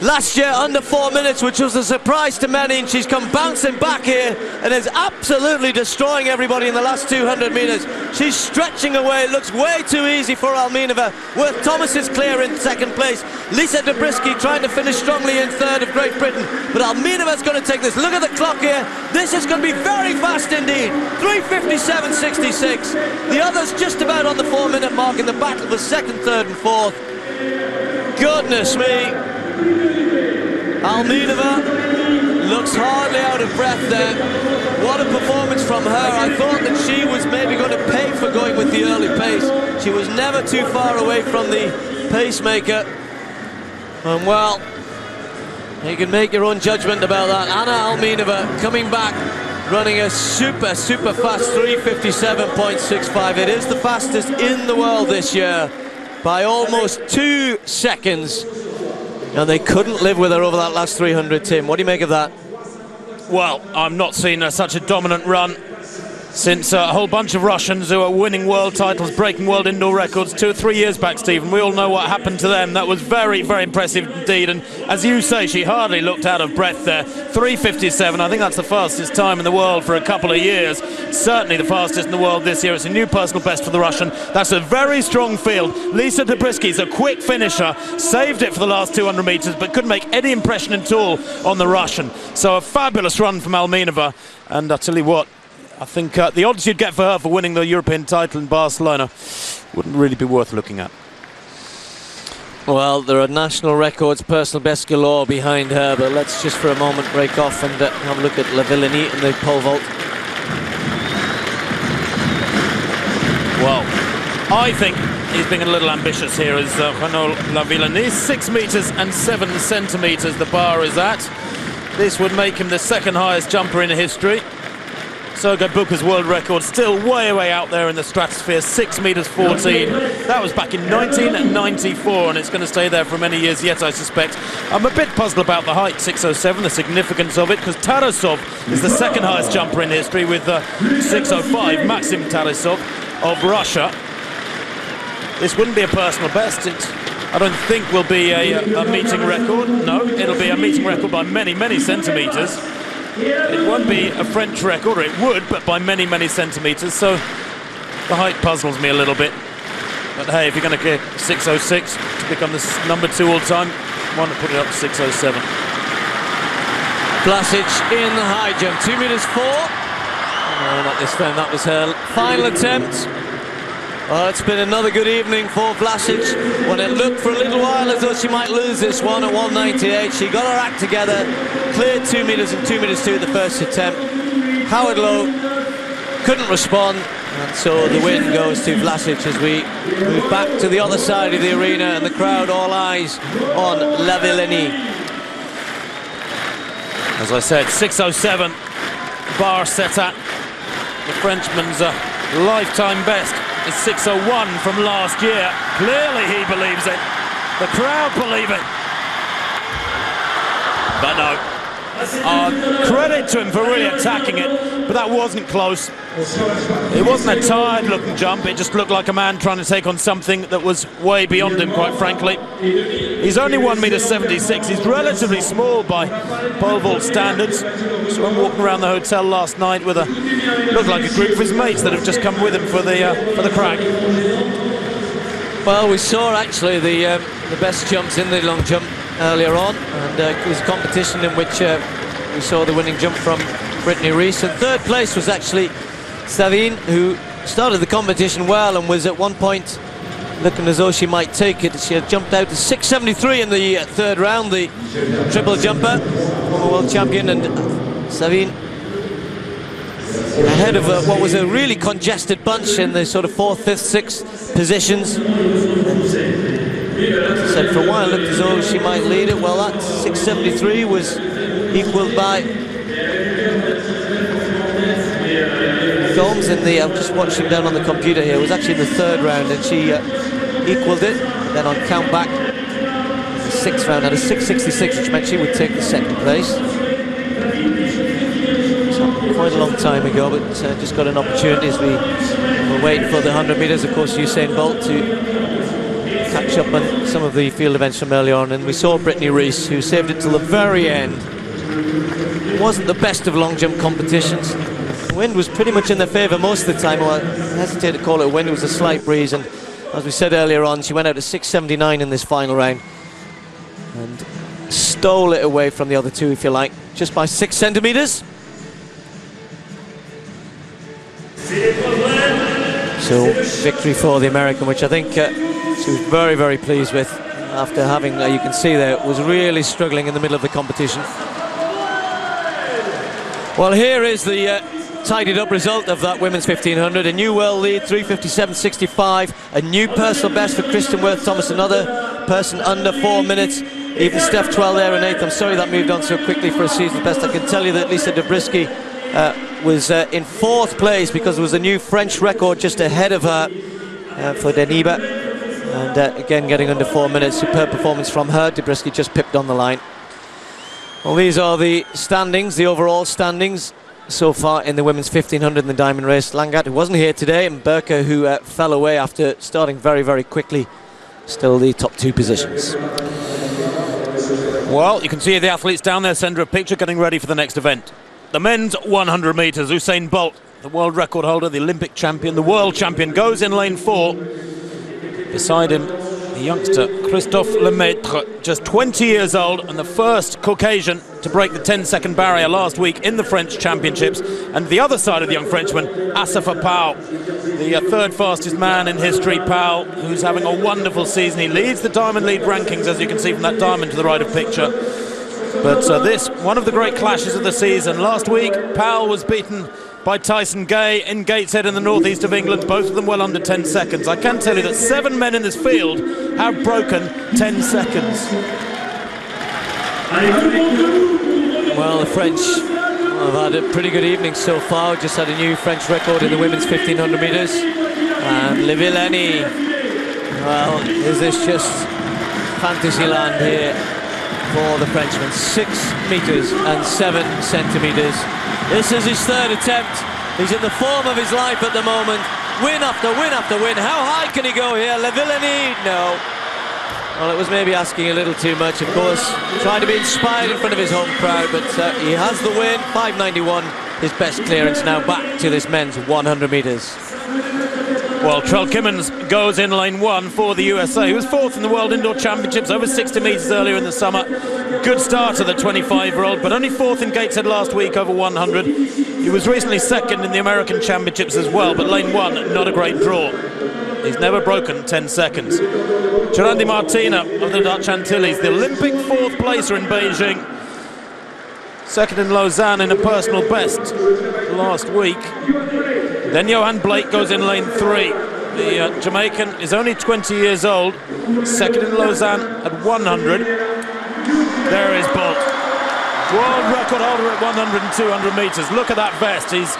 Last year under 4 minutes, which was a surprise to many, and she's come bouncing back here and is absolutely destroying everybody in the last 200 metres. She's stretching away. It looks way too easy for Alminova. Worth Thomas is clear in 2nd place. Lisa Zabriskie trying to finish strongly in 3rd of Great Britain, but Alminova's going to take this. Look at the clock here. This is going to be very fast indeed. 3:57.66. The others just about on the 4-minute mark in the battle for 2nd, 3rd and 4th. Goodness me. Alminova looks hardly out of breath there. What a performance from her. I thought that she was maybe going to pay for going with the early pace. She was never too far away from the pacemaker. And well, you can make your own judgment about that. Anna Alminova coming back, running a super fast 3:57.65. It is the fastest in the world this year by almost 2 seconds. And they couldn't live with her over that last 300, Tim. What do you make of that? Well, I've not seen such a dominant run since a whole bunch of Russians who are winning world titles, breaking world indoor records 2 or 3 years back, Stephen. We all know what happened to them. That was very impressive indeed. And as you say, she hardly looked out of breath there. 3:57, I think that's the fastest time in the world for a couple of years. Certainly the fastest in the world this year. It's a new personal best for the Russian. That's a very strong field. Lisa Zabriskie's a quick finisher, saved it for the last 200 metres, but couldn't make any impression at all on the Russian. So a fabulous run from Alminova. And I'll tell you what, I think the odds you'd get for her for winning the European title in Barcelona wouldn't really be worth looking at. Well, there are national records, personal best galore behind her, but let's just for a moment break off and have a look at La Villenie in the pole vault. Well, I think he's being a little ambitious here as Renaud La Villenie. 6 meters and 7 centimeters the bar is at. This would make him the second highest jumper in history. Sergei Bubka's world record still way out there in the stratosphere, 6 meters 14. That was back in 1994, and it's going to stay there for many years yet, I suspect. I'm a bit puzzled about the height, 607, the significance of it, because Tarasov is the second highest jumper in history with 605, Maxim Tarasov of Russia. This wouldn't be a personal best. I don't think will be a meeting record. No, it'll be a meeting record by many centimeters. It won't be a French record, or it would, but by many centimeters. So the height puzzles me a little bit. But hey, if you're going to get 606 to become the number 2 all time, why not put it up to 607? Vlasic in the high jump, 2 meters 4. No, not this time. That was her final attempt. Well, it's been another good evening for Vlasic. When it looked for a little while as though she might lose this one at 198, she got her act together, cleared 2 meters and 2 meters 2 at the first attempt. Howard Lowe couldn't respond, and so the win goes to Vlasic as we move back to the other side of the arena and the crowd all eyes on La Villenie. As I said, 607 bar set at the Frenchman's lifetime best. Is 601 from last year. Clearly he believes it. The crowd believe it. But no. Credit to him for really attacking it, but that wasn't close. It wasn't a tired looking jump, it just looked like a man trying to take on something that was way beyond him, quite frankly. He's only 1.76 meters. He's relatively small by pole vault standards. So I'm walking around the hotel last night with looked like a group of his mates that have just come with him for the crack. Well, we saw actually the best jumps in the long jump earlier on, and it was a competition in which we saw the winning jump from Brittany Rees, and third place was actually Savine, who started the competition well and was at one point looking as though she might take it. She had jumped out to 673 in the third round, the triple jumper, former world champion, and Savine ahead of what was a really congested bunch in the sort of 4th, 5th, 6th positions. As I said, for a while it looked as though she might lead it. Well, that 673 was equalled by Gomes in the, I'm just watching down on the computer here, it was actually in the 3rd round, and she equalled it. Then on count back, the 6th round had a 666, which meant she would take the 2nd place. So quite a long time ago, but just got an opportunity as we were waiting for the 100 meters. Of course, Usain Bolt to catch up on some of the field events from earlier on, and we saw Brittany Rees, who saved it till the very end. It wasn't the best of long jump competitions. The wind was pretty much in their favour most of the time. Well, I hesitate to call it a wind, it was a slight breeze, and as we said earlier on, she went out to 679 in this final round and stole it away from the other two, if you like, just by 6 centimetres. So victory for the American, which I think she was very pleased with after having, you can see there, was really struggling in the middle of the competition. Well, here is the tidied up result of that women's 1500. A new world lead, 3:57.65. A new personal best for Kristen Worth Thomas, another person under 4 minutes. Even Steph Twell there in 8th. I'm sorry that moved on so quickly for a season best. I can tell you that Lisa Dobrisky was in 4th place because there was a new French record just ahead of her for Deniba. And again, getting under 4 minutes. Superb performance from her. Dobrisky just pipped on the line. Well, these are the standings, the overall standings so far in the women's 1500 in the diamond race. Langat, who wasn't here today, and Burka, who fell away after starting very quickly, still the top 2 positions. Well, you can see the athletes down there, centre of picture, getting ready for the next event. The men's 100 metres, Usain Bolt, the world record holder, the Olympic champion, the world champion, goes in lane 4. Beside him, the youngster Christophe Lemaitre, just 20 years old and the first Caucasian to break the 10-second barrier last week in the French Championships. And the other side of the young Frenchman, Asafa Powell, the third fastest man in history. Powell, who's having a wonderful season. He leads the Diamond League rankings, as you can see from that diamond to the right of picture. But this, one of the great clashes of the season. Last week, Powell was beaten by Tyson Gay in Gateshead in the northeast of England, both of them well under 10 seconds. I can tell you that 7 men in this field have broken 10 seconds. Well, the French have had a pretty good evening so far. Just had a new French record in the women's 1500 metres. And Le Villani, well, is this just fantasy land here for the Frenchman? 6 metres and 7 centimetres. This is his third attempt. He's in the form of his life at the moment. Win after win after win. How high can he go here? Le Villani, no. Well, it was maybe asking a little too much, of course. Trying to be inspired in front of his home crowd, but he has the win. 5.91, his best clearance. Now back to this men's 100 metres. Well, Trell Kimmins goes in lane 1 for the USA. He was 4th in the World Indoor Championships, over 60 metres earlier in the summer. Good start to the 25-year-old, but only 4th in Gateshead last week over 100. He was recently 2nd in the American Championships as well, but lane 1, not a great draw. He's never broken 10 seconds. Gerandi Martina of the Dutch Antilles, the Olympic 4th placer in Beijing. 2nd in Lausanne in a personal best last week. Then Johan Blake goes in lane 3. The Jamaican is only 20 years old. 2nd in Lausanne at 100. There is Bolt. World record holder at 100 and 200 metres. Look at that vest. He's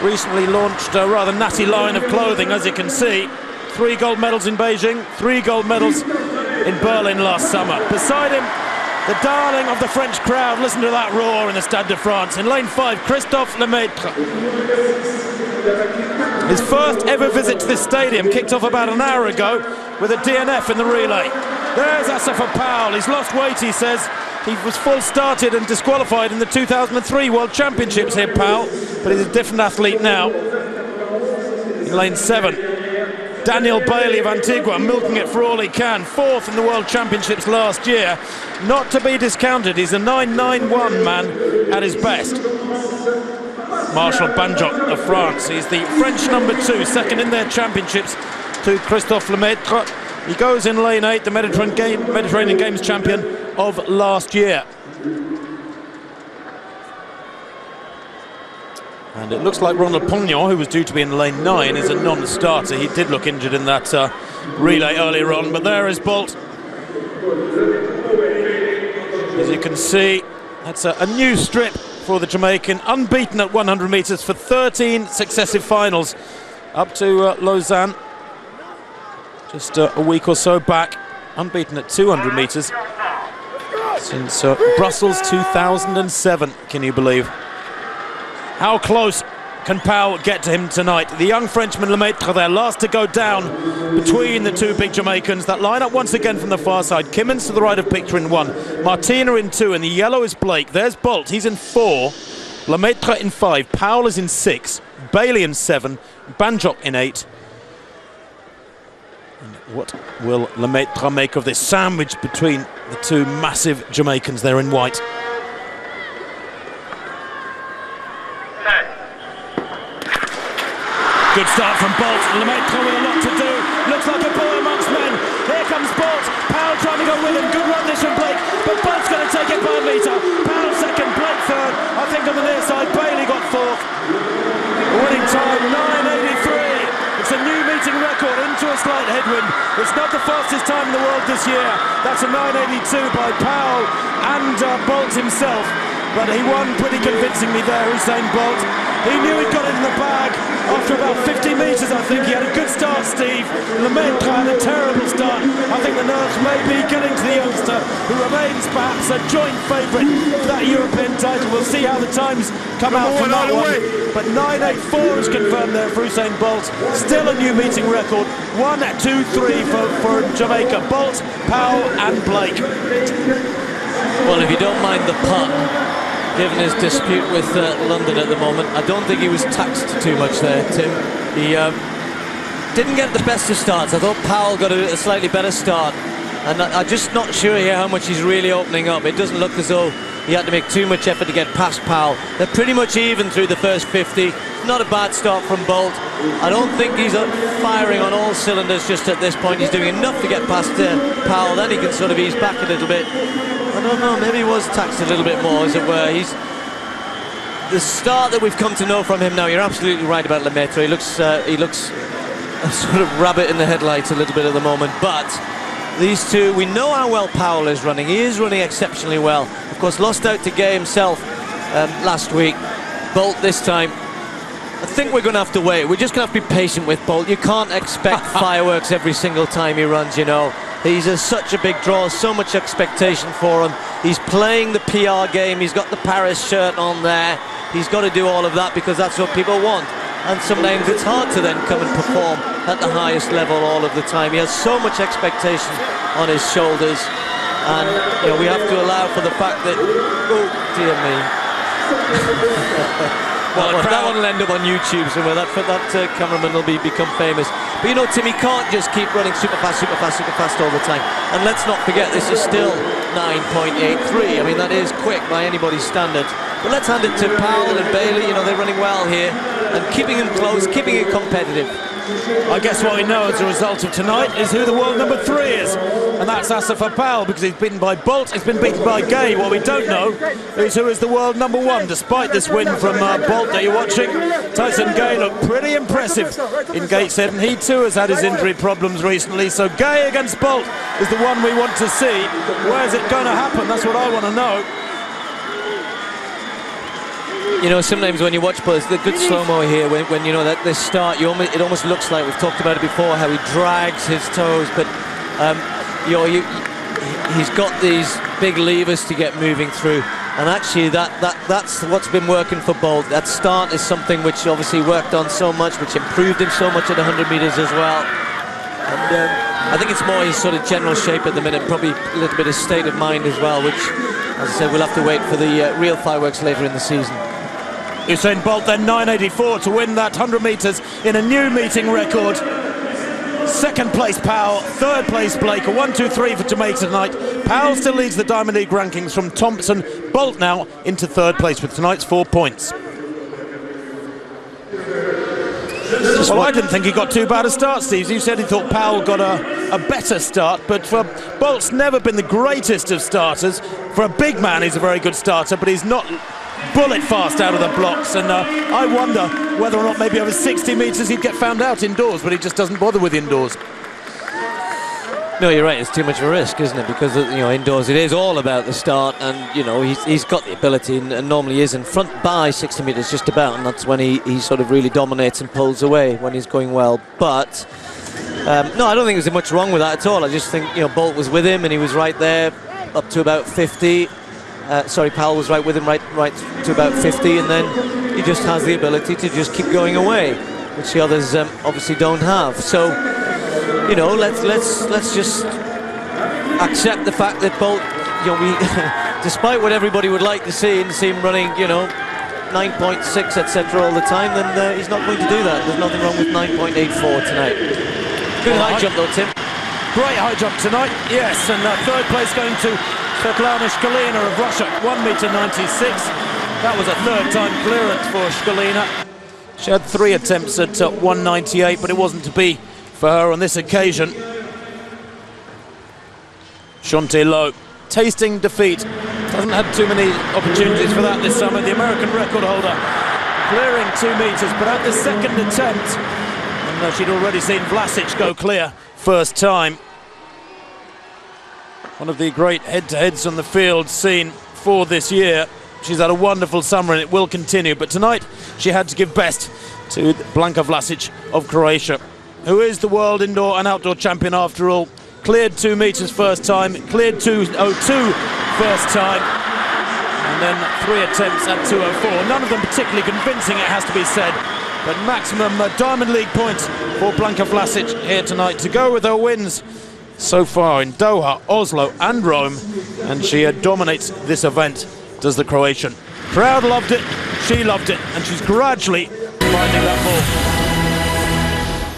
recently launched a rather natty line of clothing, as you can see. 3 gold medals in Beijing, 3 gold medals in Berlin last summer. Beside him, the darling of the French crowd. Listen to that roar in the Stade de France. In lane 5, Christophe Lemaitre. His first ever visit to this stadium kicked off about an hour ago with a DNF in the relay. There's Asafa Powell. He's lost weight, he says. He was full started and disqualified in the 2003 World Championships here, Powell, but he's a different athlete now. In lane 7, Daniel Bailey of Antigua, milking it for all he can. 4th in the World Championships last year. Not to be discounted, he's a 9.91 man at his best. Marshal Banjoc of France, he's the French number 2, 2nd in their championships to Christophe Lemaitre. He goes in lane 8, the Mediterranean Games champion of last year. And it looks like Ronald Pognon, who was due to be in lane 9, is a non-starter. He did look injured in that relay earlier on, but there is Bolt. As you can see, that's a new strip for the Jamaican, unbeaten at 100 metres for 13 successive finals up to Lausanne. Just a week or so back, unbeaten at 200 metres since Brussels 2007, can you believe? How close can Powell get to him tonight? The young Frenchman Lemaitre there, last to go down between the 2 big Jamaicans. That line-up once again from the far side. Kimmins to the right of picture in 1, Martina in 2, and the yellow is Blake. There's Bolt, he's in 4, Lemaitre in 5, Powell is in 6, Bailey in 7, Banjoc in 8. And what will Lemaitre make of this sandwich between the 2 massive Jamaicans there in white? Good start from Bolt. Lemaitre with a lot to do. Looks like a boy amongst men. Here comes Bolt. Powell trying to go with him. Good run this from Blake, but Bolt's going to take it by a metre. Powell 2nd, Blake 3rd. I think on the near side, Bailey got 4th. Winning time 9.83. It's a new meeting record into a slight headwind. It's not the fastest time in the world this year. That's a 9.82 by Powell and Bolt himself. But he won pretty convincingly there, Usain Bolt. He knew he'd got it in the bag after about 50 metres, I think. He had a good start, Steve. Lemaitre had a terrible start. I think the nerves may be getting to the youngster, who remains perhaps a joint favourite for that European title. We'll see how the times come out from that one. But 9.84 is confirmed there for Usain Bolt. Still a new meeting record. 1, 2, 3 for Jamaica. Bolt, Powell and Blake. Well, if you don't mind the pun, given his dispute with London at the moment, I don't think he was taxed too much there, Tim. He didn't get the best of starts. I thought Powell got a slightly better start And I'm just not sure here how much he's really opening up. It doesn't look as though he had to make too much effort to get past Powell. They're pretty much even through the first 50. Not a bad start from Bolt. I don't think he's firing on all cylinders just at this point. He's doing enough to get past Powell, then he can sort of ease back a little bit. I don't know, maybe he was taxed a little bit more, as it were. He's the start that we've come to know from him now. You're absolutely right about Lemaitre. He looks a sort of rabbit in the headlights a little bit at the moment, but these two, we know how well Powell is running. He is running exceptionally well. Of course, lost out to Gay himself last week. Bolt this time, I think we're going to have to wait. We're just going to have to be patient with Bolt. You can't expect fireworks every single time he runs, you know. He's such a big draw, so much expectation for him. He's playing the PR game. He's got the Paris shirt on there. He's got to do all of that because that's what people want. And sometimes it's hard to then come and perform at the highest level all of the time. He has so much expectation on his shoulders. And you know, we have to allow for the fact that, oh dear me. Well, that one will end up on YouTube somewhere. That cameraman will become famous. But you know, Tim, he can't just keep running super fast all the time. And let's not forget, this is still 9.83. I mean, that is quick by anybody's standards. But let's hand it to Powell and Bailey. You know, they're running well here and keeping them close, keeping it competitive. I guess what we know as a result of tonight is who the world number 3 is, and that's Asafa Powell, because he's beaten by Bolt, he's been beaten by Gay. What we don't know is who is the world number 1. Despite this win from Bolt that you're watching, Tyson Gay looked pretty impressive in Gateshead, and he too has had his injury problems recently. So Gay against Bolt is the one we want to see. Where's it going to happen? That's what I want to know. You know, sometimes when you watch Buzz, the good slow-mo here, when you know that this start, it almost looks like, we've talked about it before, how he drags his toes, but you know, he's got these big levers to get moving through, and actually that's what's been working for Bolt. That start is something which obviously worked on so much, which improved him so much at 100 metres as well. And I think it's more his sort of general shape at the minute, probably a little bit of state of mind as well, which, as I said, we'll have to wait for the real fireworks later in the season. Usain Bolt then 9.84 to win that 100 metres in a new meeting record. Second place Powell, third place Blake, a 1-2-3 for Jamaica tonight. Powell still leads the Diamond League rankings from Thompson. Bolt now into third place with tonight's 4 points. Well, I didn't think he got too bad a start, Steve. You said he thought Powell got a better start, but for Bolt's never been the greatest of starters. For a big man, he's a very good starter, but he's not bullet fast out of the blocks, and I wonder whether or not maybe over 60 metres he'd get found out indoors, but he just doesn't bother with indoors. No, you're right, it's too much of a risk, isn't it? Because, you know, indoors it is all about the start, and, you know, he's got the ability and normally is in front by 60 metres just about, and that's when he sort of really dominates and pulls away when he's going well. But no, I don't think there's much wrong with that at all. I just think, you know, Bolt was with him and he was right there up to about 50. Powell was right with him right to about 50, and then he just has the ability to just keep going away, which the others obviously don't have. So, you know, let's just accept the fact that Bolt, you know, despite what everybody would like to see and see him running, you know, 9.6 etc. all the time, then he's not going to do that. There's nothing wrong with 9.84 tonight. Good high jump though, Tim. Great high jump tonight, yes, and third place going to Svetlana Shkalina of Russia, 1m96. That was a third-time clearance for Shkalina. She had 3 attempts at 198, but it wasn't to be for her on this occasion. Shantae Lowe, tasting defeat. Hasn't had too many opportunities for that this summer. The American record holder clearing 2 metres, but at the second attempt, and she'd already seen Vlasic go clear first time. One of the great head-to-heads on the field seen for this year. She's had a wonderful summer and it will continue, but tonight she had to give best to Blanka Vlasic of Croatia, who is the world indoor and outdoor champion after all. Cleared 2 metres first time, cleared 2.02 first time, and then 3 attempts at 2.04. None of them particularly convincing, it has to be said, but maximum Diamond League points for Blanka Vlasic here tonight to go with her wins so far in Doha, Oslo and Rome, and she dominates this event, does the Croatian. Crowd loved it, she loved it, and she's gradually finding that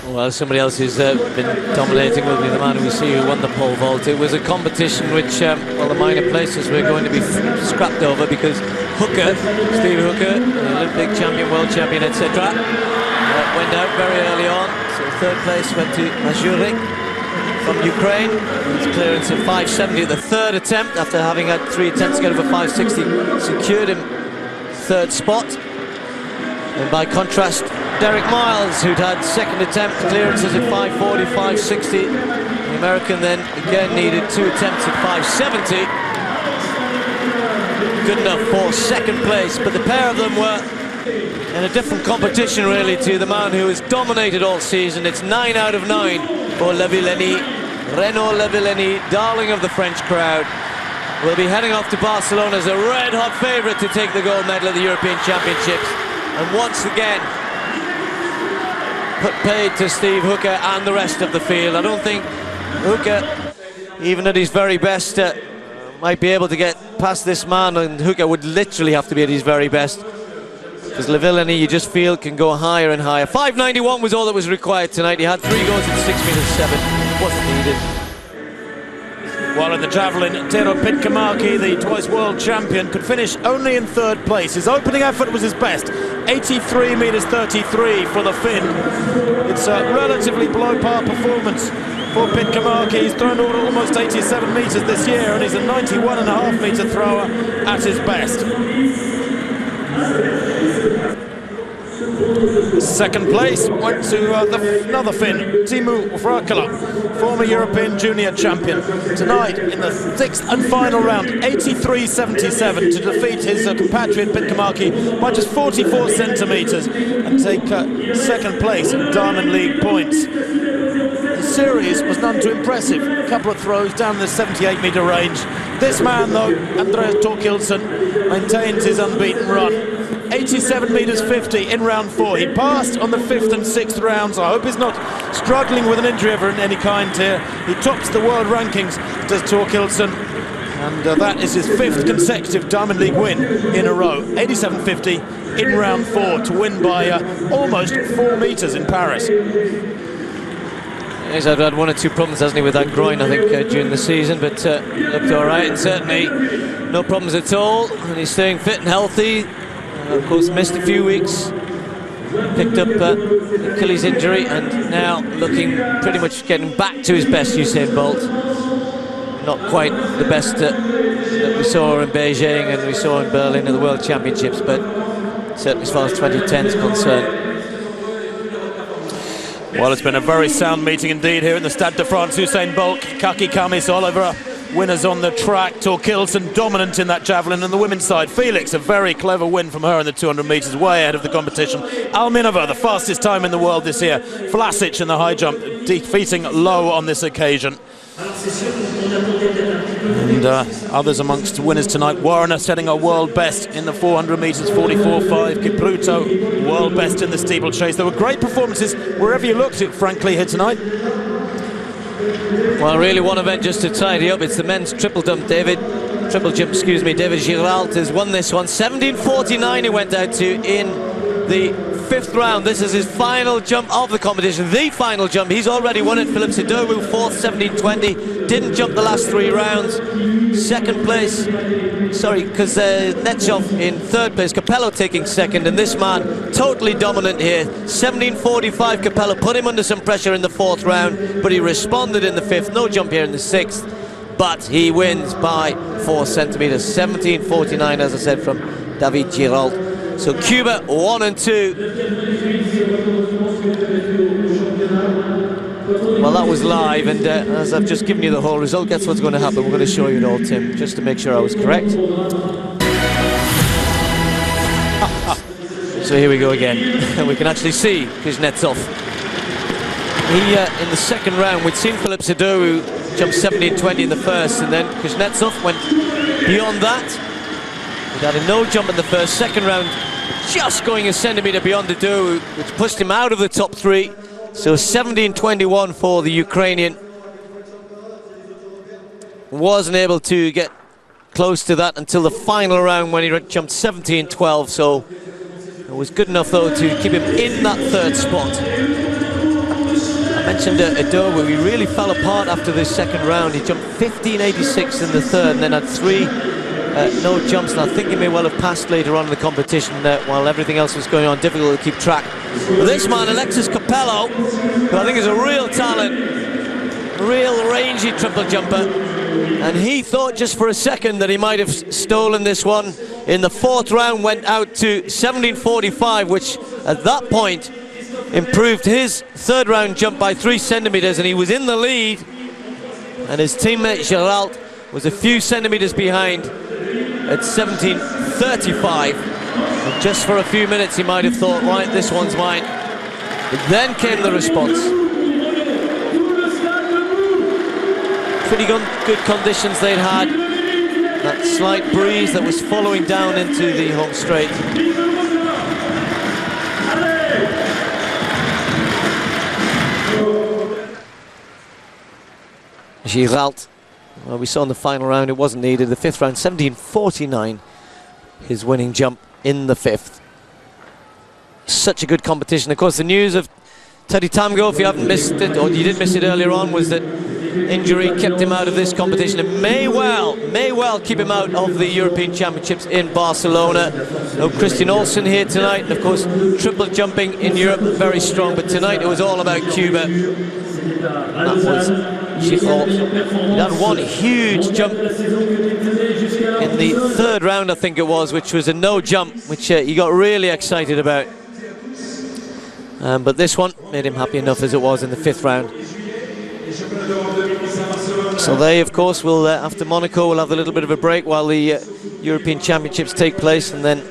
ball. Well, somebody else who's been dominating will be the man we see who won the pole vault. It was a competition which, well, the minor places were going to be scrapped over because Hooker, Steve Hooker, Olympic champion, world champion, etc., went out very early on. So third place went to Mazurek from Ukraine. His clearance of 5.70 at the third attempt after having had 3 attempts to get over 5.60, secured him third spot. And by contrast, Derek Miles, who'd had second attempt clearances at 5.40, 5.60. The American then again needed 2 attempts at 5.70. Good enough for second place, but the pair of them were in a different competition really to the man who has dominated all season. It's 9 out of 9 for Le Villenie. Renaud Le Villenie, darling of the French crowd, will be heading off to Barcelona as a red-hot favourite to take the gold medal at the European Championships. And once again, put paid to Steve Hooker and the rest of the field. I don't think Hooker, even at his very best, might be able to get past this man, and Hooker would literally have to be at his very best. Because Le Villenie, you just feel, can go higher and higher. 5.91 was all that was required tonight. He had 3 goals at 6.7 meters. Wasn't needed. While in the javelin, Tero Pitkämäki, the twice world champion, could finish only in third place. His opening effort was his best, 83 meters 33 for the Finn. It's a relatively below par performance for Pitkämäki. He's thrown almost 87 meters this year, and he's a 91.5 meter thrower at his best. Second place went to another Finn, Teemu Räikälä, former European junior champion. Tonight, in the 6th and final round, 83.77 to defeat his compatriot Pitkämäki by just 44 centimetres and take second place in Diamond League points. The series was none too impressive. A couple of throws down the 78-metre range. This man, though, Andreas Thorkildsen, maintains his unbeaten run. 87 meters 50 in round 4. He passed on the 5th and 6th rounds. I hope he's not struggling with an injury of any kind here. He tops the world rankings, does Thorkildsen, and that is his 5th consecutive Diamond League win in a row. 87.50 in round 4 to win by almost 4 meters in Paris. He's had 1 or 2 problems, hasn't he, with that groin, I think, during the season, but looked all right, and certainly no problems at all, and he's staying fit and healthy. Of course, missed a few weeks, picked up Achilles injury, and now looking pretty much getting back to his best, Usain Bolt. Not quite the best that we saw in Beijing and we saw in Berlin at the World Championships, but certainly as far as 2010 is concerned. Well, it's been a very sound meeting indeed here in the Stade de France. Usain Bolt, Kaki Kamis, Oliver, winners on the track. Thorkildsen dominant in that javelin, and the women's side, Felix, a very clever win from her in the 200 metres, way ahead of the competition. Alminova, the fastest time in the world this year. Vlasic in the high jump, defeating Lowe on this occasion. And others amongst winners tonight. Warner setting a world best in the 400 metres, 44.5. Kipruto, world best in the steeplechase. There were great performances wherever you looked at, frankly, here tonight. Well, really one event just to tidy up. It's the men's triple jump. David Girault has won this one. 17.49 he went out to in the 5th round. This is his final jump of the competition, the final jump. He's already won it. Philippe Sidowu, 4th, 17.20. Didn't jump the last 3 rounds. Second place, sorry, because Nechov in 3rd place, Capello taking 2nd, and this man totally dominant here. 17.45, Capello put him under some pressure in the 4th round, but he responded in the 5th. No jump here in the 6th, but he wins by 4 centimetres. 17.49, as I said, from David Girault. So Cuba 1 and 2. Well, that was live, and as I've just given you the whole result, guess what's going to happen? We're going to show you it all, Tim, just to make sure I was correct. So here we go again, and we can actually see Kuznetsov. He, in the 2nd round, we'd seen Philippe Sidowu jump 17.20 in the 1st, and then Kuznetsov went beyond that. He'd had a no jump in the 1st, 2nd round, just going a centimetre beyond Sidowu, which pushed him out of the top 3. So 17.21 for the Ukrainian. Wasn't able to get close to that until the final round when he jumped 17.12. So it was good enough though to keep him in that 3rd spot. mentioned Adobe, he really fell apart after this second round. He jumped 15.86 in the third and then had 3 no jumps, and I think he may well have passed later on in the competition while everything else was going on. Difficult to keep track. But this man, Alexis Capello, who I think is a real talent, real rangy triple jumper, and he thought just for a second that he might have stolen this one. In the fourth round went out to 17.45, which at that point improved his third round jump by 3 centimeters, and he was in the lead, and his teammate Gerald was a few centimeters behind at 17.35. And just for a few minutes he might have thought, right, this one's mine. But then came the response. Pretty good conditions they'd had. That slight breeze that was following down into the home straight. Gerald, well, we saw in the final round it wasn't needed. The fifth round, 17.49, his winning jump in the fifth. Such a good competition. Of course, the news of Teddy Tamgo, if you haven't missed it, or you did miss it earlier on, was that injury kept him out of this competition. It may well keep him out of the European Championships in Barcelona. No Christian Olsen here tonight, and of course triple jumping in Europe, very strong, but tonight it was all about Cuba. That was Girault. He had one huge jump in the third round, I think it was, which was a no jump, which he got really excited about. But this one made him happy enough as it was in the fifth round. So they, of course, will, after Monaco, will have a little bit of a break while the European Championships take place, and then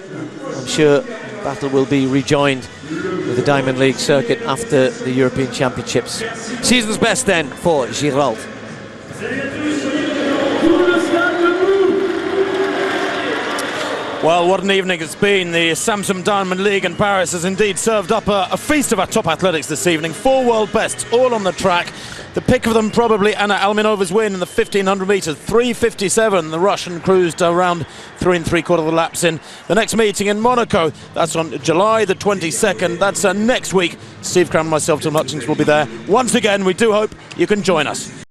I'm sure battle will be rejoined with the Diamond League circuit after the European Championships. Season's best then for Girault. Well, what an evening it's been. The Samsung Diamond League in Paris has indeed served up a feast of our top athletics this evening. 4 world bests, all on the track. The pick of them probably Anna Alminova's win in the 1500 metres, 3:57. The Russian cruised around 3 3/4 laps in. The next meeting in Monaco, that's on July the 22nd. That's next week. Steve Cram and myself, Tim Hutchings, will be there. Once again, we do hope you can join us.